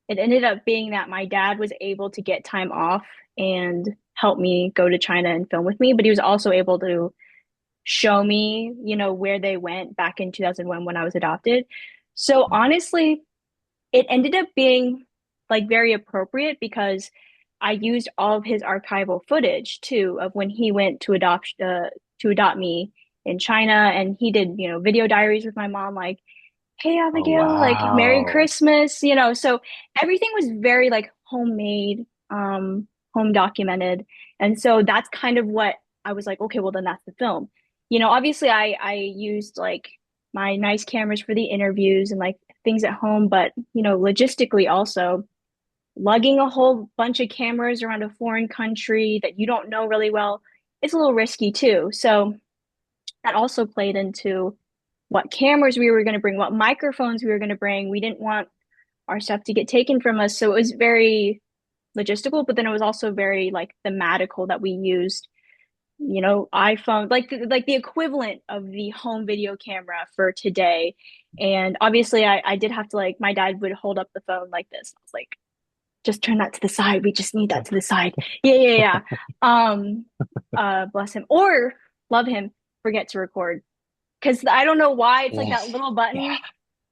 it ended up being that my dad was able to get time off and help me go to China and film with me, but he was also able to show me, where they went back in 2001 when I was adopted. So honestly, it ended up being like very appropriate because I used all of his archival footage too of when he went to to adopt me in China, and he did, video diaries with my mom, like, "Hey Oh, Abigail, like Merry wow. Christmas," so everything was very like homemade, home documented. And so that's kind of what I was like, okay, well then that's the film. Obviously I used like my nice cameras for the interviews and like things at home, but logistically also lugging a whole bunch of cameras around a foreign country that you don't know really well, it's a little risky too. So that also played into what cameras we were going to bring, what microphones we were going to bring. We didn't want our stuff to get taken from us. So it was very logistical, but then it was also very like thematical that we used, iPhone, like the equivalent of the home video camera for today. And obviously I did have to, like, my dad would hold up the phone like this. I was like, just turn that to the side. We just need that to the side. Yeah, yeah, yeah. Um, bless him. Or love him, forget to record. Because I don't know why it's like that Yes. little Yeah. button.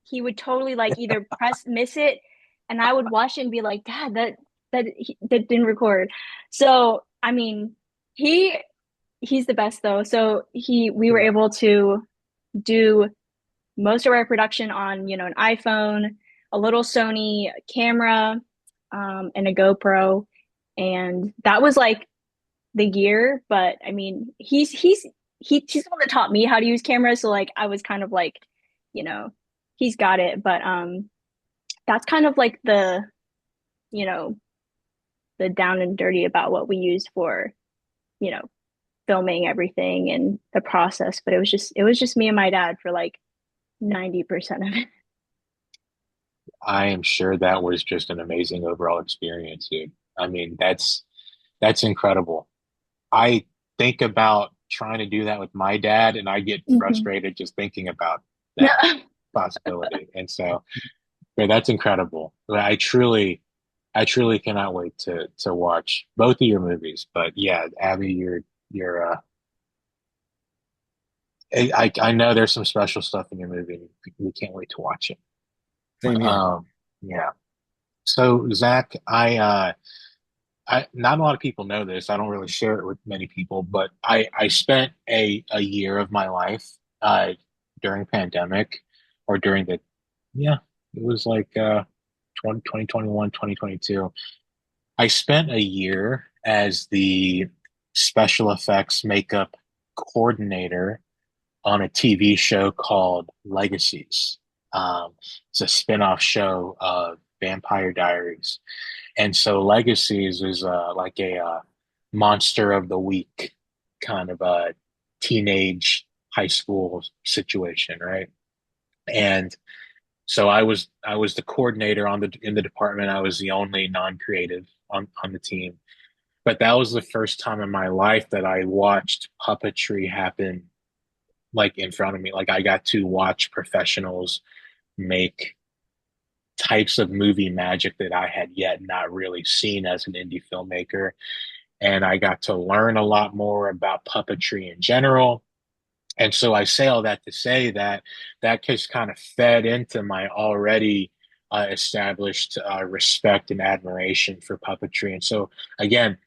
He would totally like either miss it, and I would watch it and be like, Dad, that didn't record. So I mean, he he's the best though. So we were Yeah. able to do most of our production on, an iPhone, a little Sony camera, and a GoPro. And that was like the gear. But I mean, he's the one that taught me how to use cameras. So like I was kind of like, you know, he's got it. But that's kind of like you know, the down and dirty about what we used for, you know, filming everything and the process. But it was just me and my dad for like 90% of it. I am sure that was just an amazing overall experience, dude. I mean, that's incredible. I think about trying to do that with my dad, and I get Hmm. frustrated just thinking about that Yeah. possibility. And so, yeah, that's incredible. I truly cannot wait to watch both of your movies. But yeah, Abby, you're I know there's some special stuff in your movie, and we can't wait to watch it. Same here. Yeah. So Zach, I not a lot of people know this. I don't really share it with many people, but I spent a year of my life during pandemic or during the yeah, it was like 2021, 2022. I spent a year as the special effects makeup coordinator on a TV show called Legacies. It's a spin-off show of Vampire Diaries. And so Legacies is like a monster of the week kind of a teenage high school situation, right? And so I was the coordinator on the in the department. I was the only non-creative on the team. But that was the first time in my life that I watched puppetry happen like in front of me. Like I got to watch professionals make types of movie magic that I had yet not really seen as an indie filmmaker. And I got to learn a lot more about puppetry in general. And so I say all that to say that that just kind of fed into my already established respect and admiration for puppetry. And so again,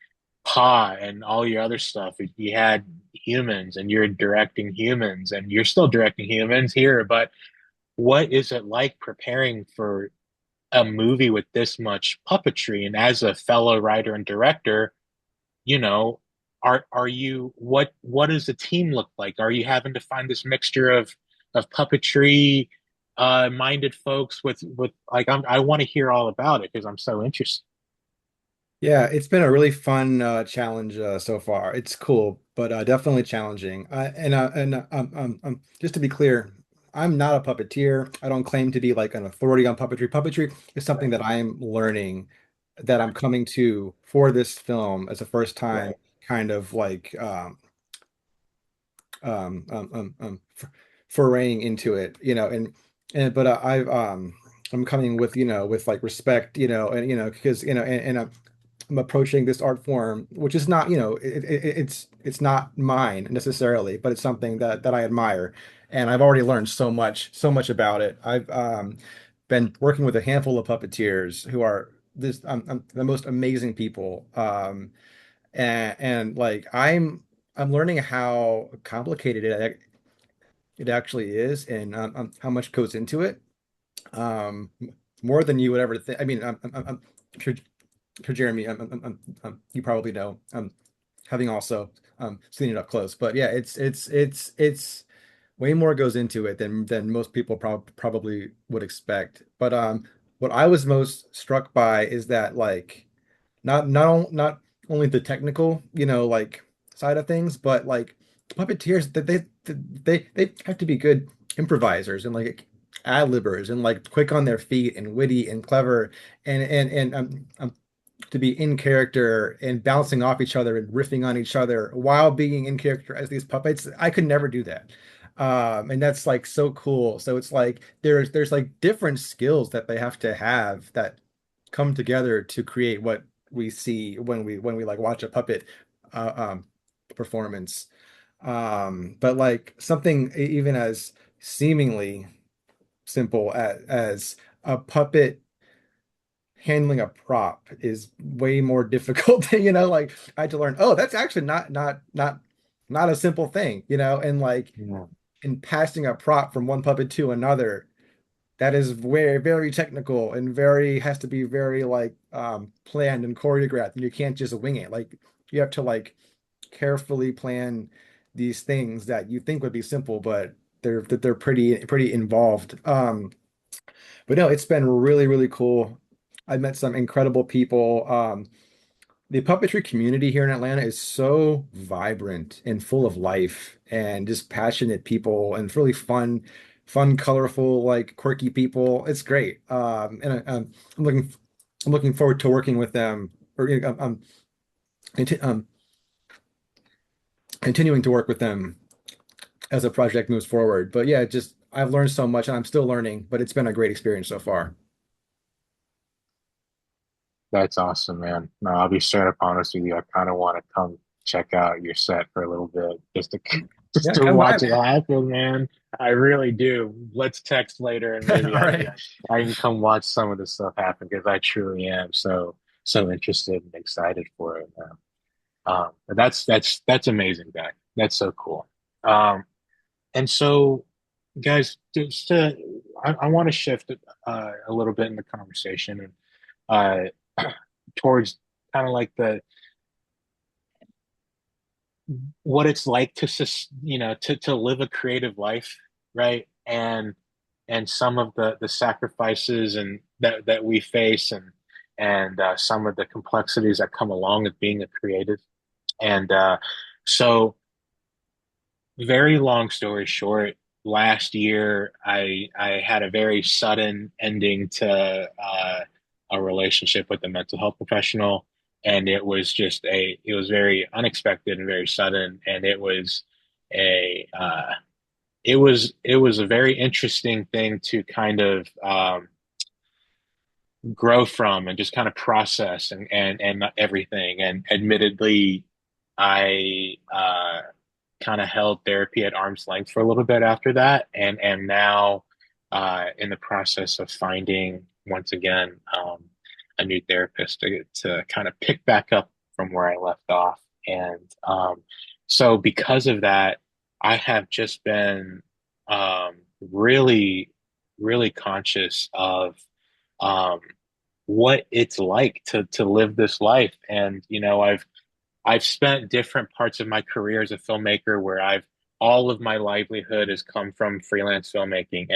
Pa and all your other stuff, you had humans and you're directing humans and you're still directing humans here, but what is it like preparing for a movie with this much puppetry? And as a fellow writer and director, you know, are you what does the team look like? Are you having to find this mixture of puppetry minded folks with like I want to hear all about it because I'm so interested. Yeah, it's been a really fun challenge so far. It's cool, but definitely challenging. Just to be clear, I'm not a puppeteer. I don't claim to be like an authority on puppetry. Puppetry is something Right, that I am learning, that I'm right, coming to for this film as a first time right. kind of like foraying into it, and but I'm coming with, with like respect, and because I'm approaching this art form, which is not, it's not mine necessarily, but it's something that I admire, and I've already learned so much about it. I've been working with a handful of puppeteers who are the most amazing people, and like I'm learning how complicated it actually is, and how much goes into it. Um, More than you would ever think. I mean, I'm sure, sure Jeremy, you probably know, having also seen it up close. But yeah, it's way more goes into it than most people probably would expect. But what I was most struck by is that like not only the technical, like side of things, but like puppeteers that they have to be good improvisers and like ad-libbers and like quick on their feet and witty and clever and to be in character and bouncing off each other and riffing on each other while being in character as these puppets. I could never do that. And that's like so cool. So it's like there's like different skills that they have to have that come together to create what we see when we like watch a puppet uh, um performance. But like something even as seemingly simple as a puppet handling a prop is way more difficult. Like I had to learn, oh, that's actually not a simple thing, and like Yeah. in passing a prop from one puppet to another, that is very, very technical and very has to be very like planned and choreographed, and you can't just wing it. Like you have to like carefully plan these things that you think would be simple, but they're pretty involved. But no, it's been really, really cool. I met some incredible people. The puppetry community here in Atlanta is so vibrant and full of life and just passionate people and really fun, colorful, like quirky people. It's great. I'm looking forward to working with them or conti continuing to work with them as a project moves forward. But yeah, just I've learned so much and I'm still learning, but it's been a great experience so far. That's awesome, man. No, I'll be straight up honest with you. I kind of want to come check out your set for a little bit, just to just Yeah, to come by, watch it man. happen, man. I really do. Let's text later, and maybe All right. I can come watch some of this stuff happen because I truly am so interested and excited for it, man. But that's amazing, guy. That's so cool. Um, and so, guys, I want to shift a little bit in the conversation and towards kind of like the what it's like to to live a creative life, right? And some of the sacrifices and that we face and some of the complexities that come along with being a creative. And so very long story short, last year I had a very sudden ending to a relationship with a mental health professional, and it was very unexpected and very sudden, and a it was a very interesting thing to kind of grow from and just kind of process and everything. And admittedly, I kind of held therapy at arm's length for a little bit after that, and am now in the process of finding once again a new therapist to kind of pick back up from where I left off. And so because of that, I have just been really, really conscious of um, what it's like to live this life. And I've spent different parts of my career as a filmmaker where I've all of my livelihood has come from freelance filmmaking,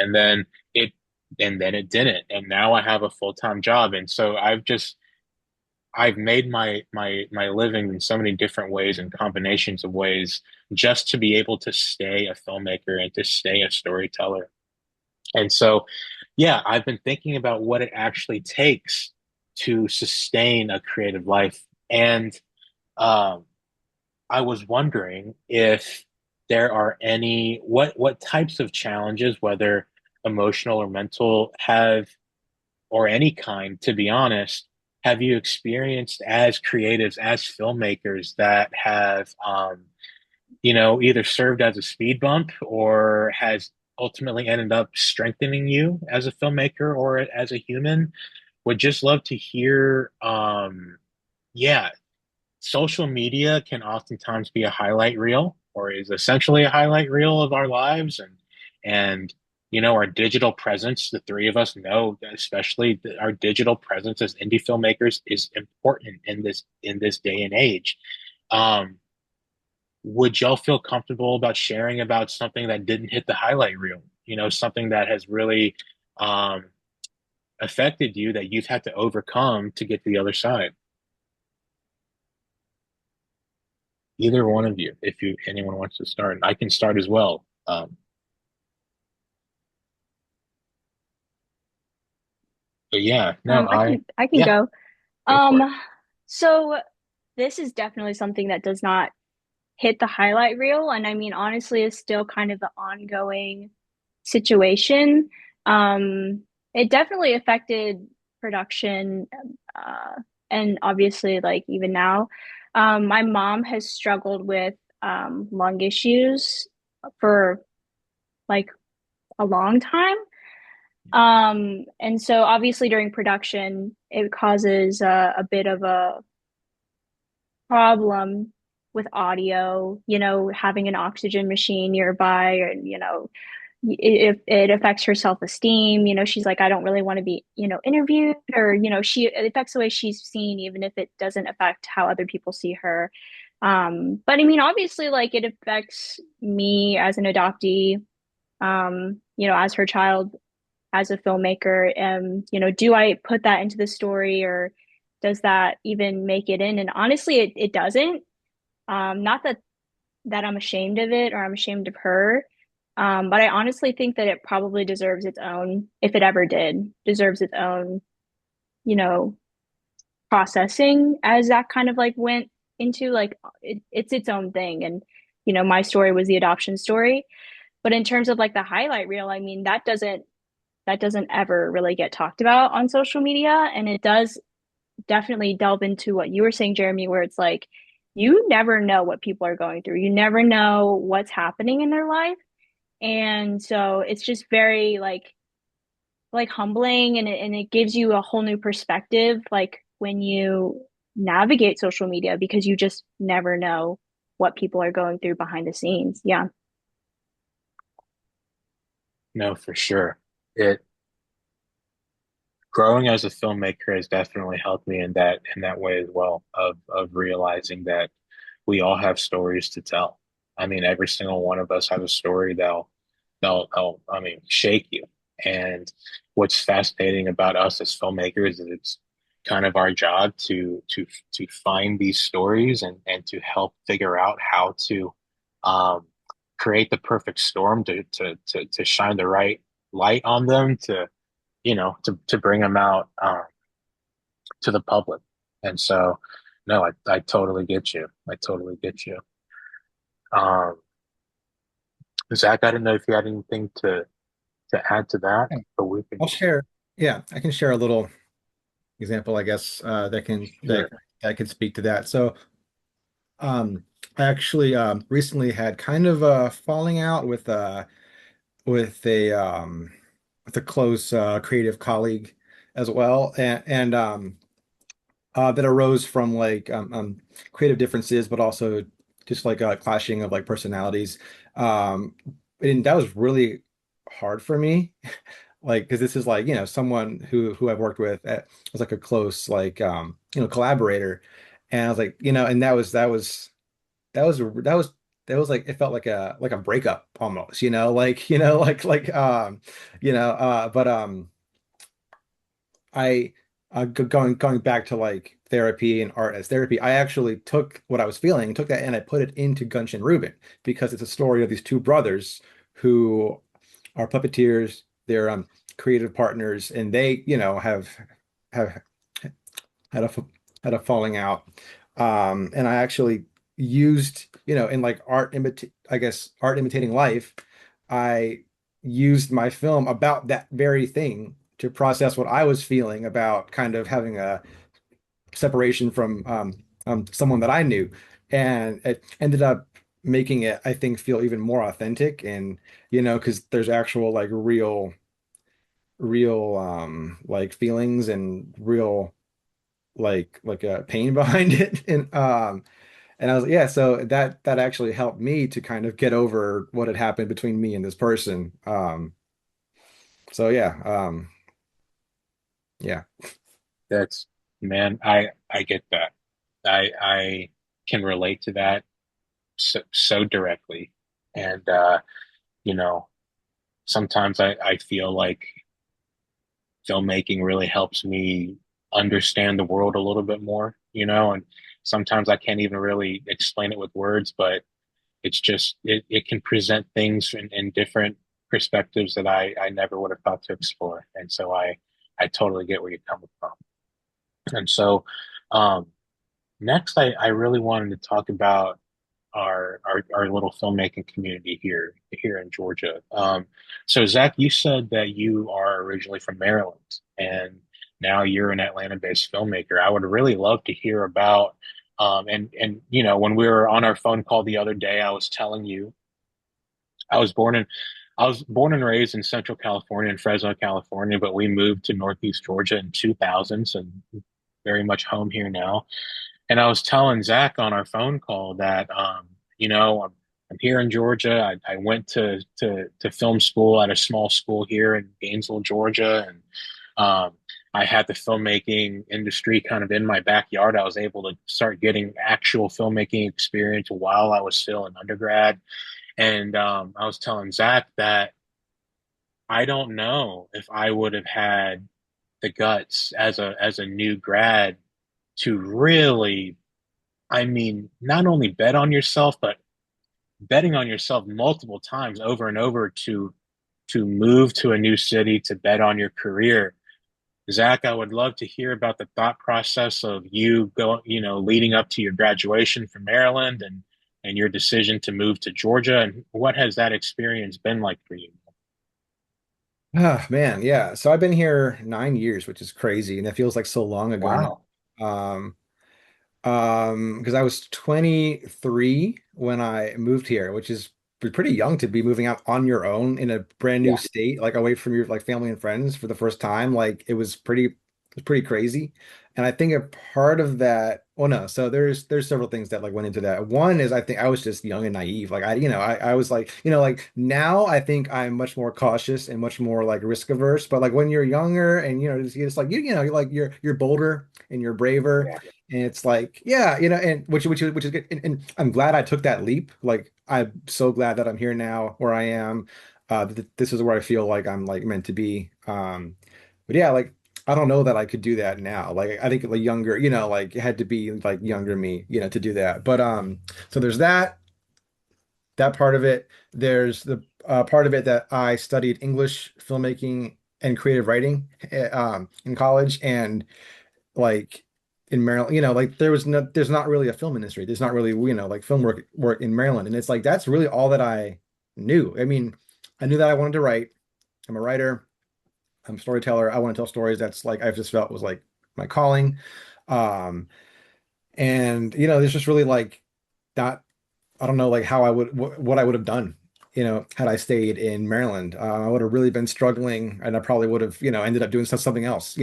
it and then it didn't, and now I have a full-time job, and so I've made my living in so many different ways and combinations of ways just to be able to stay a filmmaker and to stay a storyteller. And so, yeah, I've been thinking about what it actually takes to sustain a creative life. And um, I was wondering if there are what types of challenges, whether emotional or mental, or any kind, to be honest, have you experienced as creatives, as filmmakers that have, either served as a speed bump or has ultimately ended up strengthening you as a filmmaker or as a human? Would just love to hear, yeah, social media can oftentimes be a highlight reel or is essentially a highlight reel of our lives and our digital presence, the three of us know that especially our digital presence as indie filmmakers is important in this day and age. um would y'all feel comfortable about sharing about something that didn't hit the highlight reel, something that has really um affected you that you've had to overcome to get to the other side? Either one of you, if anyone wants to start, I can start as well. But yeah, no, I can yeah, go. go for it. Um, so this is definitely something that does not hit the highlight reel, and I mean honestly is still kind of the ongoing situation. Um, it definitely affected production, uh, and obviously like even now, my mom has struggled with lung issues for like a long time. And so obviously during production, it causes a bit of a problem with audio, having an oxygen machine nearby, and, it affects her self-esteem. She's like, I don't really want to be, interviewed, or, it affects the way she's seen, even if it doesn't affect how other people see her. But I mean, obviously, like it affects me as an adoptee, as her child, as a filmmaker. And do I put that into the story, or does that even make it in? And honestly, it doesn't. Not that I'm ashamed of it or I'm ashamed of her. But I honestly think that it probably deserves its own, if it ever did, deserves its own, you know, processing, as that kind of like went into like it's its own thing. And my story was the adoption story. But in terms of like the highlight reel, I mean, that doesn't ever really get talked about on social media. And it does definitely delve into what you were saying, Jeremy, where it's like you never know what people are going through. You never know what's happening in their life. And so it's just very like humbling, and it gives you a whole new perspective like when you navigate social media, because you just never know what people are going through behind the scenes. Yeah. No, for sure. It Growing as a filmmaker has definitely helped me in that way as well, of realizing that we all have stories to tell. I mean, every single one of us has a story that'll I mean, shake you. And what's fascinating about us as filmmakers is it's kind of our job to find these stories and to help figure out how to um, create the perfect storm to shine the right light on them to bring them out to the public. And so, no, I totally get you. I totally get you. Um, Zach, I didn't know if you had anything to add to that, Yeah. but we can I'll share. Yeah, I can share a little example, I guess, that sure. can speak to that. So, um, I actually recently had kind of a falling out with a with a close creative colleague as well, and that arose from like creative differences, but also just like a clashing of like personalities. Um, and that was really hard for me, like because this is like someone who I've worked with was like a close like collaborator, and I was like and that was that was that was like it felt like a breakup almost, like but I going back to like therapy and art as therapy, I actually took what I was feeling, took that, and I put it into Gunshin Reuben, because it's a story of these two brothers who are puppeteers. They're creative partners, and they have had a had a falling out. And I actually used, in like I guess art imitating life, I used my film about that very thing to process what I was feeling about kind of having a separation from someone that I knew. And it ended up making it, I think, feel even more authentic. And, because there's actual like real like feelings and real like a pain behind it. And I was yeah, so that actually helped me to kind of get over what had happened between me and this person. So yeah, yeah. That's man, I get that. I can relate to that so directly. And you know, sometimes I feel like filmmaking really helps me understand the world a little bit more, and sometimes I can't even really explain it with words, but it's just it can present things in different perspectives that I never would have thought to explore. And so I totally get where you're coming from. And so um next I really wanted to talk about our little filmmaking community here in Georgia. So Zach, you said that you are originally from Maryland, and now you're an Atlanta-based filmmaker. I would really love to hear about and when we were on our phone call the other day, I was telling you I was born in I was born and raised in Central California, in Fresno, California, but we moved to Northeast Georgia in 2000s and very much home here now. And I was telling Zach on our phone call that, I'm here in Georgia. I went to film school at a small school here in Gainesville, Georgia, and um, I had the filmmaking industry kind of in my backyard. I was able to start getting actual filmmaking experience while I was still an undergrad. And I was telling Zach that I don't know if I would have had the guts as a new grad to really, I mean, not only bet on yourself, but betting on yourself multiple times over and over to move to a new city to bet on your career. Zach, I would love to hear about the thought process of you leading up to your graduation from Maryland and your decision to move to Georgia, and what has that experience been like for you? Ah, man, yeah. So I've been here 9 years, which is crazy, and it feels like so long ago now. Wow. Um, because I was 23 when I moved here, which is pretty young to be moving out on your own in a brand new Yeah. state, like away from your like family and friends for the first time. Like it was pretty crazy. And I think a part of that, well, no, so there's several things that like went into that. One is I think I was just young and naive. Like I was like, like now I think I'm much more cautious and much more like risk averse. But like when you're younger and it's like you're like you're bolder and you're braver. Yeah. And it's like, yeah, and which is good. And I'm glad I took that leap. Like, I'm so glad that I'm here now where I am. This is where I feel like I'm like meant to be. But yeah, like I don't know that I could do that now. Like I think like younger, like it had to be like younger me, to do that. But so there's that part of it. There's the part of it that I studied English filmmaking and creative writing in college, and like in Maryland, like there's not really a film industry. There's not really, like film work in Maryland. And it's like that's really all that I knew. I mean, I knew that I wanted to write. I'm a writer, I'm a storyteller. I want to tell stories. That's like I've just felt was like my calling. Um, and there's just really like not I don't know like how I would what I would have done, had I stayed in Maryland. I would have really been struggling and I probably would have, ended up doing something else,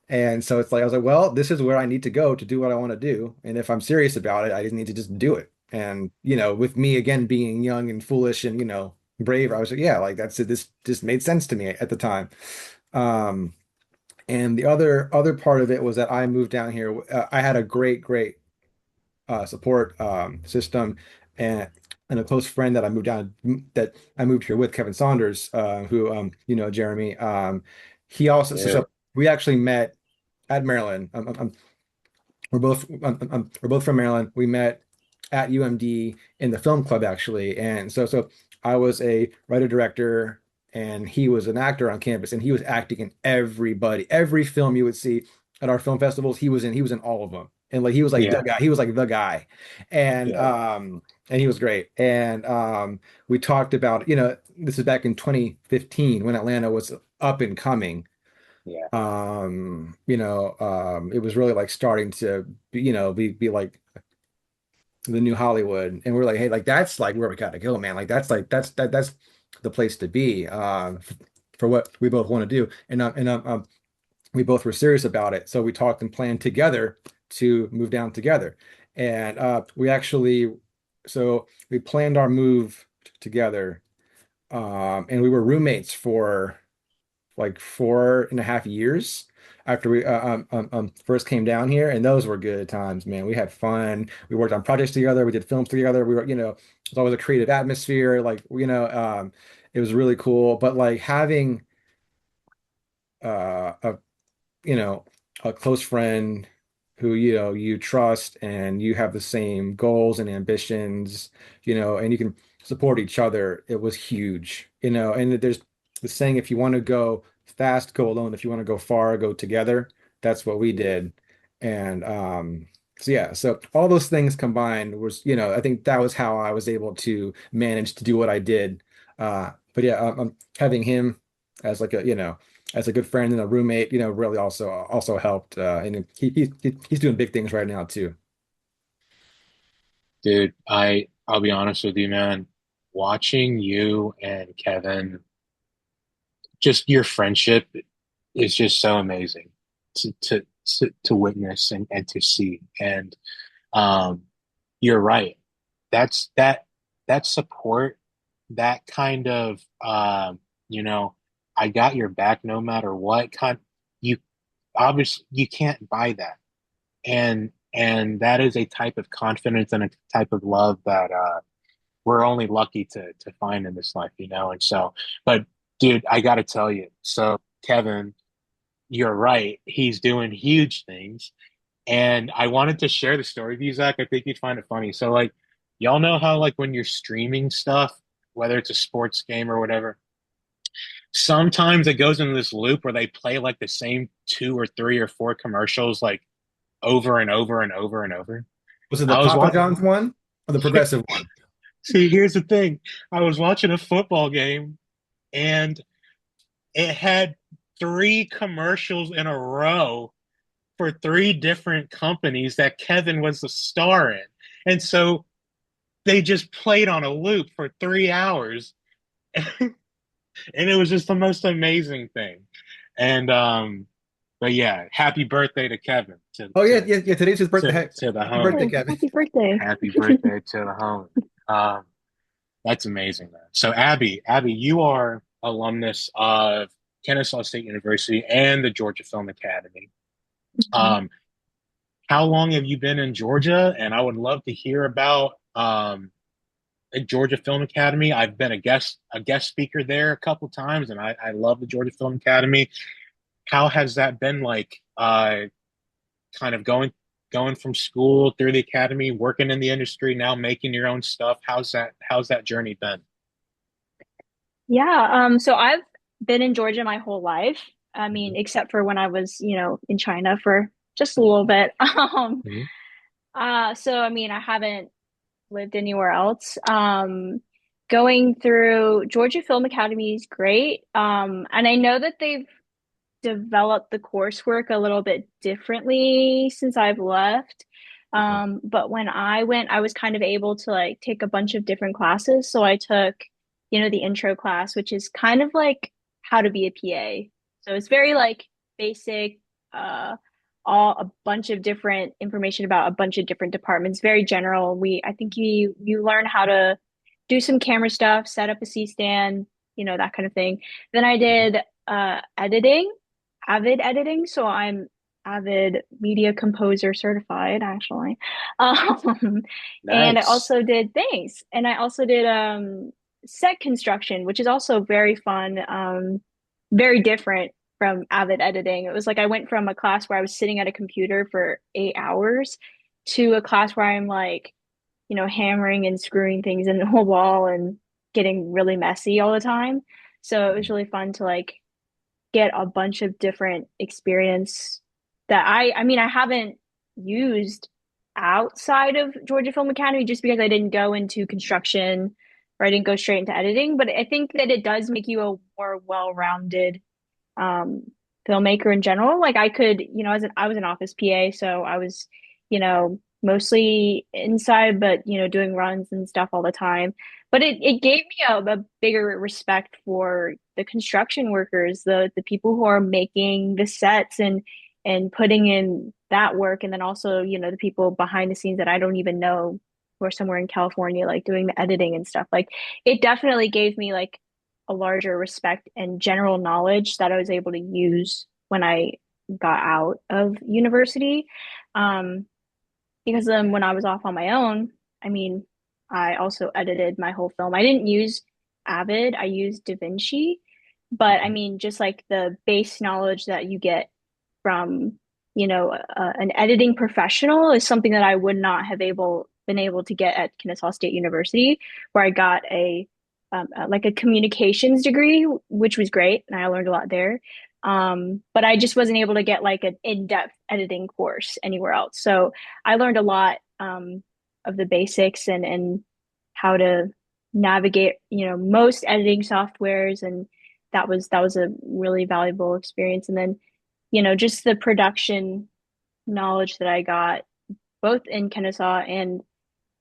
And so it's like I was like, well, this is where I need to go to do what I want to do. And if I'm serious about it, I just need to just do it. And with me again being young and foolish and brave, I was like, yeah, like that's it. This just made sense to me at the time. Um, and the other part of it was that I moved down here. I had a great support system and a close friend that I moved here with, Kevin Saunders, who Jeremy. He also Yeah. so we actually met at Maryland. We're both from Maryland. We met at UMD in the film club actually, and so I was a writer director, and he was an actor on campus, and he was acting in every film you would see at our film festivals. He was in all of them, and like he was like the Yeah. guy. He was like the guy, and Yeah. um and he was great. And we talked about this is back in 2015 when Atlanta was up and coming. Yeah. It was really like starting to be like the new Hollywood. And we're like, hey, like that's like where we gotta go, man. Like that's the place to be for what we both want to do. And we both were serious about it. So we talked and planned together to move down together. And so we planned our move together. And we were roommates for like 4.5 years after we first came down here. And those were good times, man. We had fun. We worked on projects together. We did films together. We were, it was always a creative atmosphere. Like, it was really cool. But like having a you know, a close friend who, you trust and you have the same goals and ambitions, and you can support each other. It was huge, and there's the saying, if you want to go fast, go alone. If you want to go far, go together. That's what we did. And so yeah, so all those things combined was, I think that was how I was able to manage to do what I did. But yeah, having him as like as a good friend and a roommate, really also helped. And he's doing big things right now too. Dude, I'll be honest with you, man. Watching you and Kevin, just your friendship is just so amazing to witness and to see. And um, you're right. That's that support, that kind of you know, I got your back no matter what kind. You obviously you can't buy that, and that is a type of confidence and a type of love that we're only lucky to find in this life, you know. And so, but dude, I got to tell you, so Kevin, you're right. He's doing huge things, and I wanted to share the story with you, Zach. I think you'd find it funny. So, like, y'all know how like when you're streaming stuff, whether it's a sports game or whatever, sometimes it goes into this loop where they play like the same two or three or four commercials like over and over and over and over. Was it the I was Papa watching. John's one or the Progressive one? See, here's the thing. I was watching a football game and it had three commercials in a row for three different companies that Kevin was the star in. And so they just played on a loop for 3 hours. And it was just the most amazing thing. And but yeah, happy birthday to Kevin Oh yeah, yeah, yeah. Today's his birthday. to the Happy birthday, homie. Oh, Kevin. happy birthday. Happy birthday to the homie. Um, that's amazing, man. So Abby, you are alumnus of Kennesaw State University and the Georgia Film Academy. Mhm. Um, how long have you been in Georgia? And I would love to hear about the Georgia Film Academy. I've been a guest speaker there a couple times, and I love the Georgia Film Academy. How has that been like? Kind of going from school through the academy, working in the industry, now making your own stuff. How's that journey been? Yeah, so I've been in Georgia my whole life. I mean, except for when I was, in China for just a little bit. Mhm. So I mean, I haven't lived anywhere else. Going through Georgia Film Academy is great. And I know that they've developed the coursework a little bit differently since I've left. But when I went, I was kind of able to like take a bunch of different classes. So I took, the intro class, which is kind of like how to be a PA. So it's very like basic, uh, all a bunch of different information about a bunch of different departments, very general. I think you learn how to do some camera stuff, set up a C stand, that kind of thing. Then I did editing, avid editing. So I'm avid media composer certified, actually. Um, and I Nice. also did things, and I also did set construction, which is also very fun, very different from avid editing. It was like I went from a class where I was sitting at a computer for 8 hours to a class where I'm like, hammering and screwing things into a wall and getting really messy all the time. So it was really fun to like get a bunch of different experience that I mean I haven't used outside of Georgia Film Academy just because I didn't go into construction or I didn't go straight into editing, but I think that it does make you a more well-rounded um filmmaker in general. Like I could, I was an office PA, so I was, mostly inside, but doing runs and stuff all the time. but it gave me a bigger respect for the construction workers, the people who are making the sets and putting in that work, and then also, the people behind the scenes that I don't even know who are somewhere in California, like doing the editing and stuff. Like it definitely gave me like a larger respect and general knowledge that I was able to use when I got out of university. Um, because then when I was off on my own, I mean, I also edited my whole film. I didn't use Avid, I used DaVinci, but I Mhm. mean, just like the base knowledge that you get from, an editing professional is something that I would not have been able to get at Kennesaw State University, where I got like a communications degree, which was great, and I learned a lot there. But I just wasn't able to get like an in-depth editing course anywhere else. So I learned a lot of the basics and how to navigate, most editing softwares, and that was a really valuable experience. And then, just the production knowledge that I got both in Kennesaw and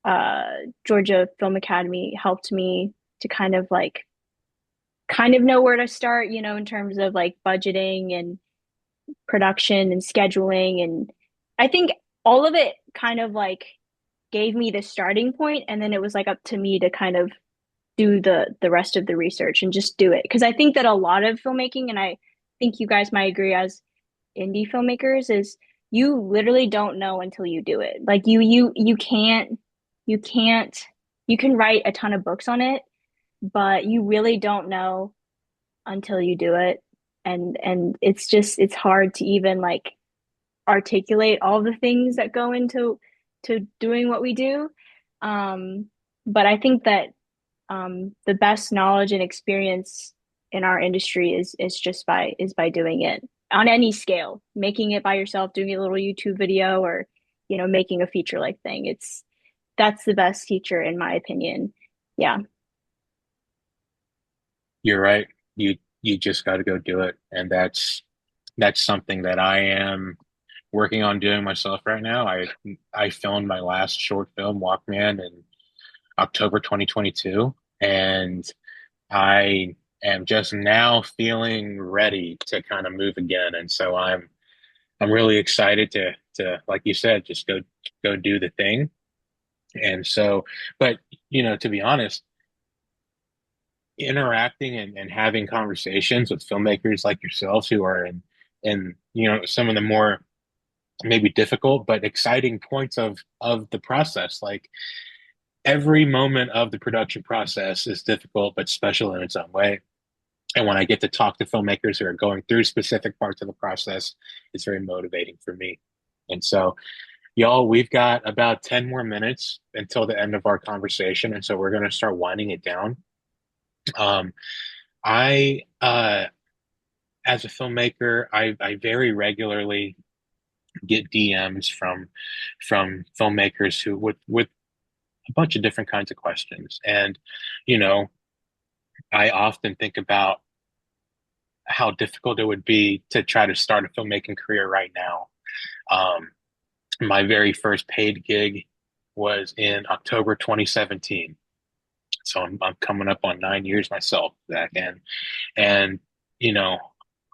uh, Georgia Film Academy helped me to kind of know where to start, in terms of like budgeting and production and scheduling. And I think all of it kind of like gave me the starting point, and then it was like up to me to kind of do the rest of the research and just do it. Because I think that a lot of filmmaking, and I think you guys might agree as indie filmmakers, is you literally don't know until you do it. Like you can't you can write a ton of books on it, but you really don't know until you do it. And it's hard to even like articulate all the things that go into to doing what we do. Um, but I think that the best knowledge and experience in our industry is by doing it on any scale, making it by yourself, doing a little YouTube video, or making a feature like thing. That's the best teacher in my opinion. Yeah. You're right. You just got to go do it, and that's something that I am working on doing myself right now. I filmed my last short film, Walkman, in October 2022, and I am just now feeling ready to kind of move again. And so I'm really excited to like you said, just go do the thing. And so, but to be honest, interacting and having conversations with filmmakers like yourselves who are in some of the more maybe difficult but exciting points of the process. Like every moment of the production process is difficult but special in its own way. And when I get to talk to filmmakers who are going through specific parts of the process, it's very motivating for me. And so, y'all, we've got about 10 more minutes until the end of our conversation. And so we're going to start winding it down. Um, I, as a filmmaker, I very regularly get DMs from filmmakers who with a bunch of different kinds of questions. And, you know, I often think about how difficult it would be to try to start a filmmaking career right now. Um, my very first paid gig was in October 2017. So I'm coming up on 9 years myself back then. And, you know,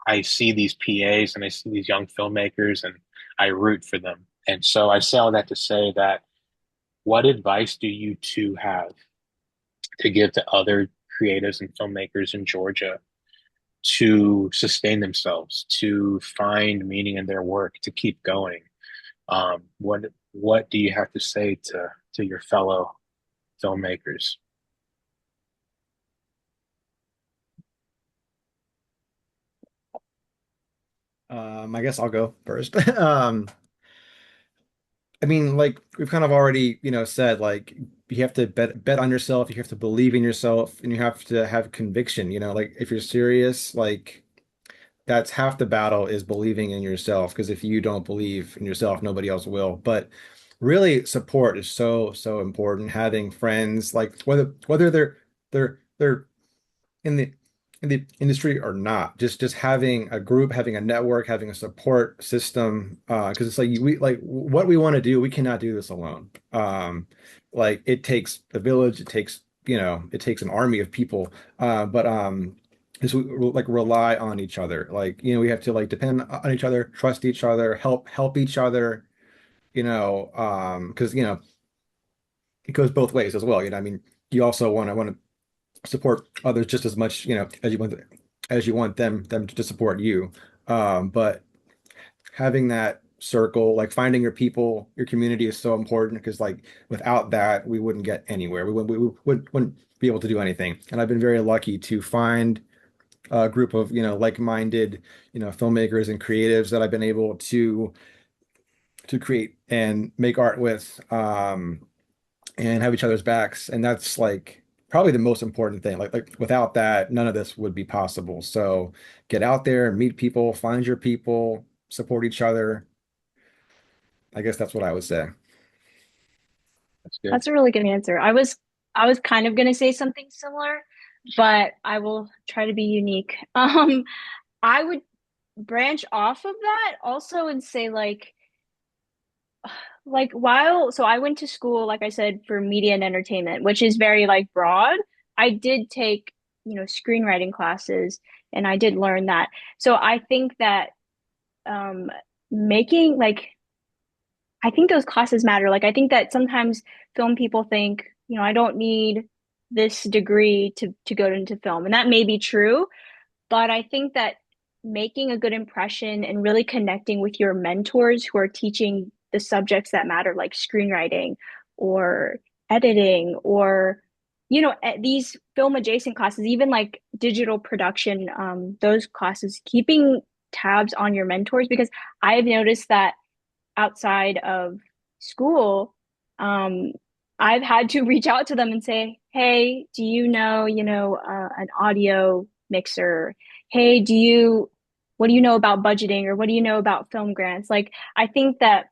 I see these PAs and I see these young filmmakers and I root for them. And so I say all that to say that what advice do you two have to give to other creatives and filmmakers in Georgia to sustain themselves, to find meaning in their work, to keep going? What do you have to say to your fellow filmmakers? I guess I'll go first. I mean, like we've kind of already, said, like you have to bet on yourself, you have to believe in yourself, and you have to have conviction. Like if you're serious, like that's half the battle is believing in yourself. Because if you don't believe in yourself, nobody else will. But really, support is so, so important. Having friends, like whether they're in the industry or not, just having a group, having a network, having a support system, because it's like we like what we want to do, we cannot do this alone. Like it takes a village, it takes it takes an army of people. But is we like rely on each other. Like, we have to like depend on each other, trust each other, help each other, because it goes both ways as well. I mean, you also want to support others just as much, as you want them to support you. But having that circle, like finding your people, your community is so important because like without that, we wouldn't get anywhere. We wouldn't be able to do anything. And I've been very lucky to find a group of, like-minded, filmmakers and creatives that I've been able to create and make art with, and have each other's backs. And that's like probably the most important thing. Like without that, none of this would be possible. So get out there, meet people, find your people, support each other. I guess that's what I would say. That's good. That's a really good answer. I was kind of gonna say something similar, but I will try to be unique. I would branch off of that also and say while so I went to school, like I said, for media and entertainment, which is very like broad. I did take, screenwriting classes and I did learn that. So I think that um making like I think those classes matter. Like I think that sometimes film people think, I don't need this degree to go into film. And that may be true, but I think that making a good impression and really connecting with your mentors who are teaching the subjects that matter, like screenwriting or editing or, these film adjacent classes, even like digital production, those classes, keeping tabs on your mentors, because I've noticed that outside of school, um, I've had to reach out to them and say, "Hey, do you know, an audio mixer? Hey, what do you know about budgeting or what do you know about film grants?" Like, I think that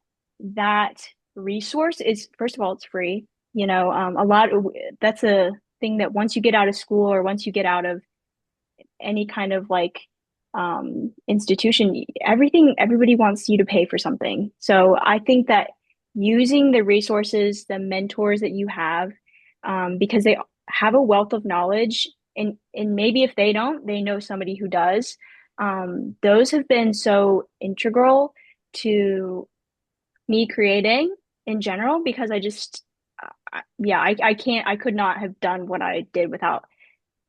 resource is, first of all, it's free. That's a thing that once you get out of school or once you get out of any kind of like institution, everybody wants you to pay for something. So I think that using the resources, the mentors that you have, because they have a wealth of knowledge, and maybe if they don't, they know somebody who does. Those have been so integral to me creating in general because yeah, I could not have done what I did without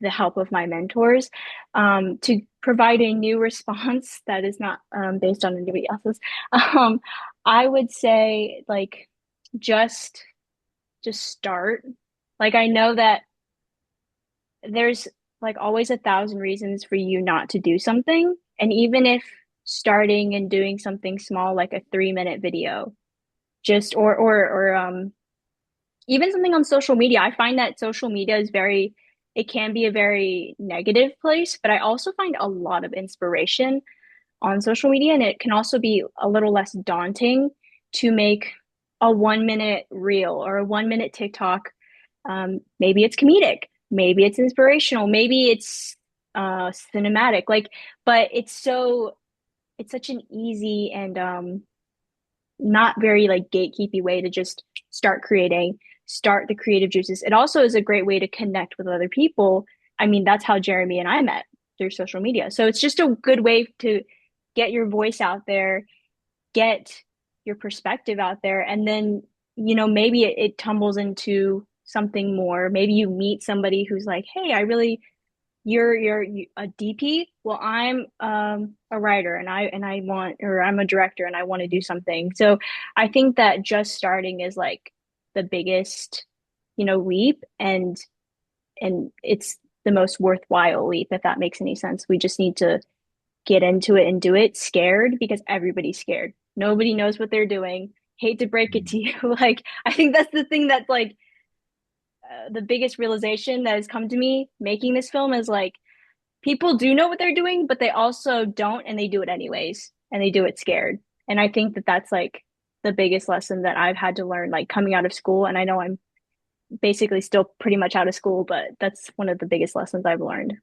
the help of my mentors, to provide a new response that is not based on anybody else's. Um, I would say like just just start. Like I know that there's like always 1,000 reasons for you not to do something, and even if starting and doing something small like a 3-minute video, just or even something on social media. I find that social media it can be a very negative place, but I also find a lot of inspiration on social media. And it can also be a little less daunting to make a 1-minute reel or a 1-minute TikTok. Maybe it's comedic, maybe it's inspirational, maybe it's cinematic. But it's such an easy and not very like gatekeepy way to just start the creative juices. It also is a great way to connect with other people. I mean, that's how Jeremy and I met, through social media. So it's just a good way to get your voice out there, get your perspective out there, and then, maybe it tumbles into something more. Maybe you meet somebody who's like, "Hey, you're a DP. Well, I'm a writer, and I'm a director, and I want to do something." So I think that just starting is like the biggest, leap, and it's the most worthwhile leap, if that makes any sense. We just need to get into it and do it scared, because everybody's scared. Nobody knows what they're doing. Hate to break it to you. Like, I think that's the thing that's like the biggest realization that has come to me making this film is like people do know what they're doing, but they also don't, and they do it anyways, and they do it scared. And I think that that's like the biggest lesson that I've had to learn, like coming out of school. And I know I'm basically still pretty much out of school, but that's one of the biggest lessons I've learned.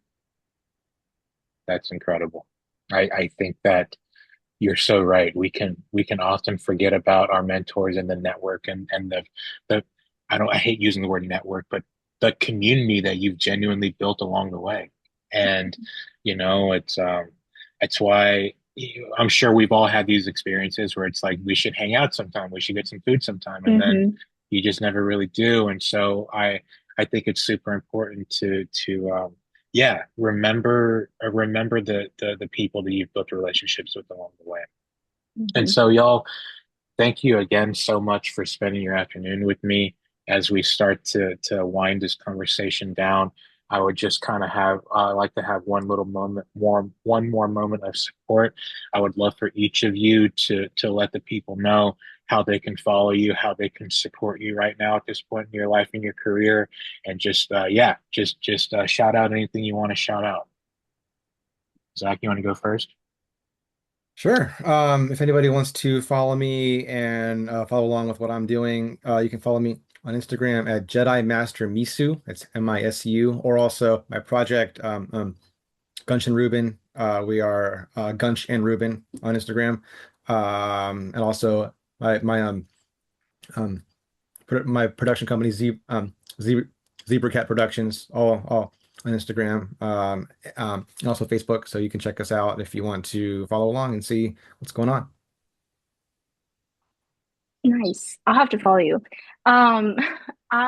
That's incredible. I think that you're so right. We can often forget about our mentors and the network and the I hate using the word network, but the community that you've genuinely built along the way. And, you know, it's why I'm sure we've all had these experiences where it's like we should hang out sometime, we should get some food sometime, and then Hmm. you just never really do. And so I think it's super important to yeah, remember the people that you've built relationships with along the way. And Hmm. so y'all, thank you again so much for spending your afternoon with me. As we start to wind this conversation down, I would just kind of have like to have one little moment more, one more moment of support. I would love for each of you to let the people know how they can follow you, how they can support you right now at this point in your life and your career, and just yeah, just shout out anything you want to shout out. Zach, you want to go first? Sure. If anybody wants to follow me and follow along with what I'm doing, you can follow me on Instagram at Jedi Master Misu. That's Misu, or also my project, Gunch and Ruben. We are Gunch and Ruben on Instagram, and also my um my production company Zebra Cat Productions, all on Instagram, and also Facebook. So you can check us out if you want to follow along and see what's going on. Nice. I'll have to follow you. Um, I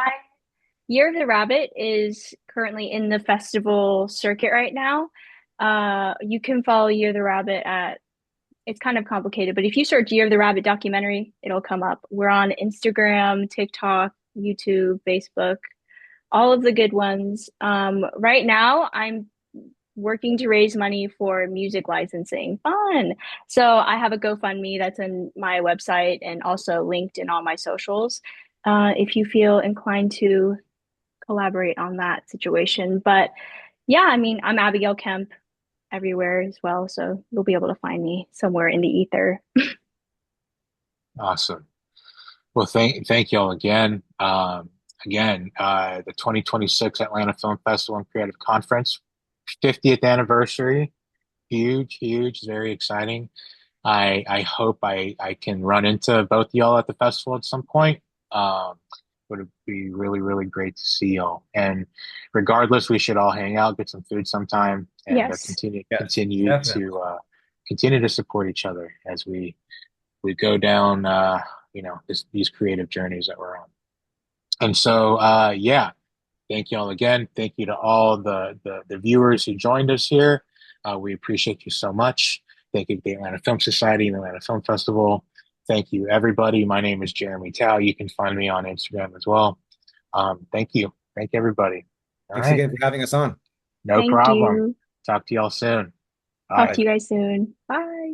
Year of the Rabbit is currently in the festival circuit right now. You can follow Year of the Rabbit at, it's kind of complicated, but if you search Year of the Rabbit documentary, it'll come up. We're on Instagram, TikTok, YouTube, Facebook, all of the good ones. Right now, I'm working to raise money for music licensing. Fun. So I have a GoFundMe that's in my website and also linked in all my socials. If you feel inclined to collaborate on that situation. But yeah, I mean, I'm Abigail Kemp everywhere as well, so you'll be able to find me somewhere in the ether. Awesome. Well, thank y'all again. The 2026 Atlanta Film Festival and Creative Conference, 50th anniversary. Huge, huge, very exciting. I hope I can run into both y'all at the festival at some point. Would be really, really great to see y'all. And regardless, we should all hang out, get some food sometime, and Yes. Yes, definitely. continue to support each other as we go down these creative journeys that we're on. And so yeah, thank you all again. Thank you to all the viewers who joined us here. We appreciate you so much. Thank you to the Atlanta Film Society and the Atlanta Film Festival. Thank you, everybody. My name is Jeremy Tao. You can find me on Instagram as well. Thank you. Thank you, everybody. All Thanks right. again for having us on. No Thank problem. you. Talk to y'all soon. Talk Bye. to you guys soon. Bye. Bye.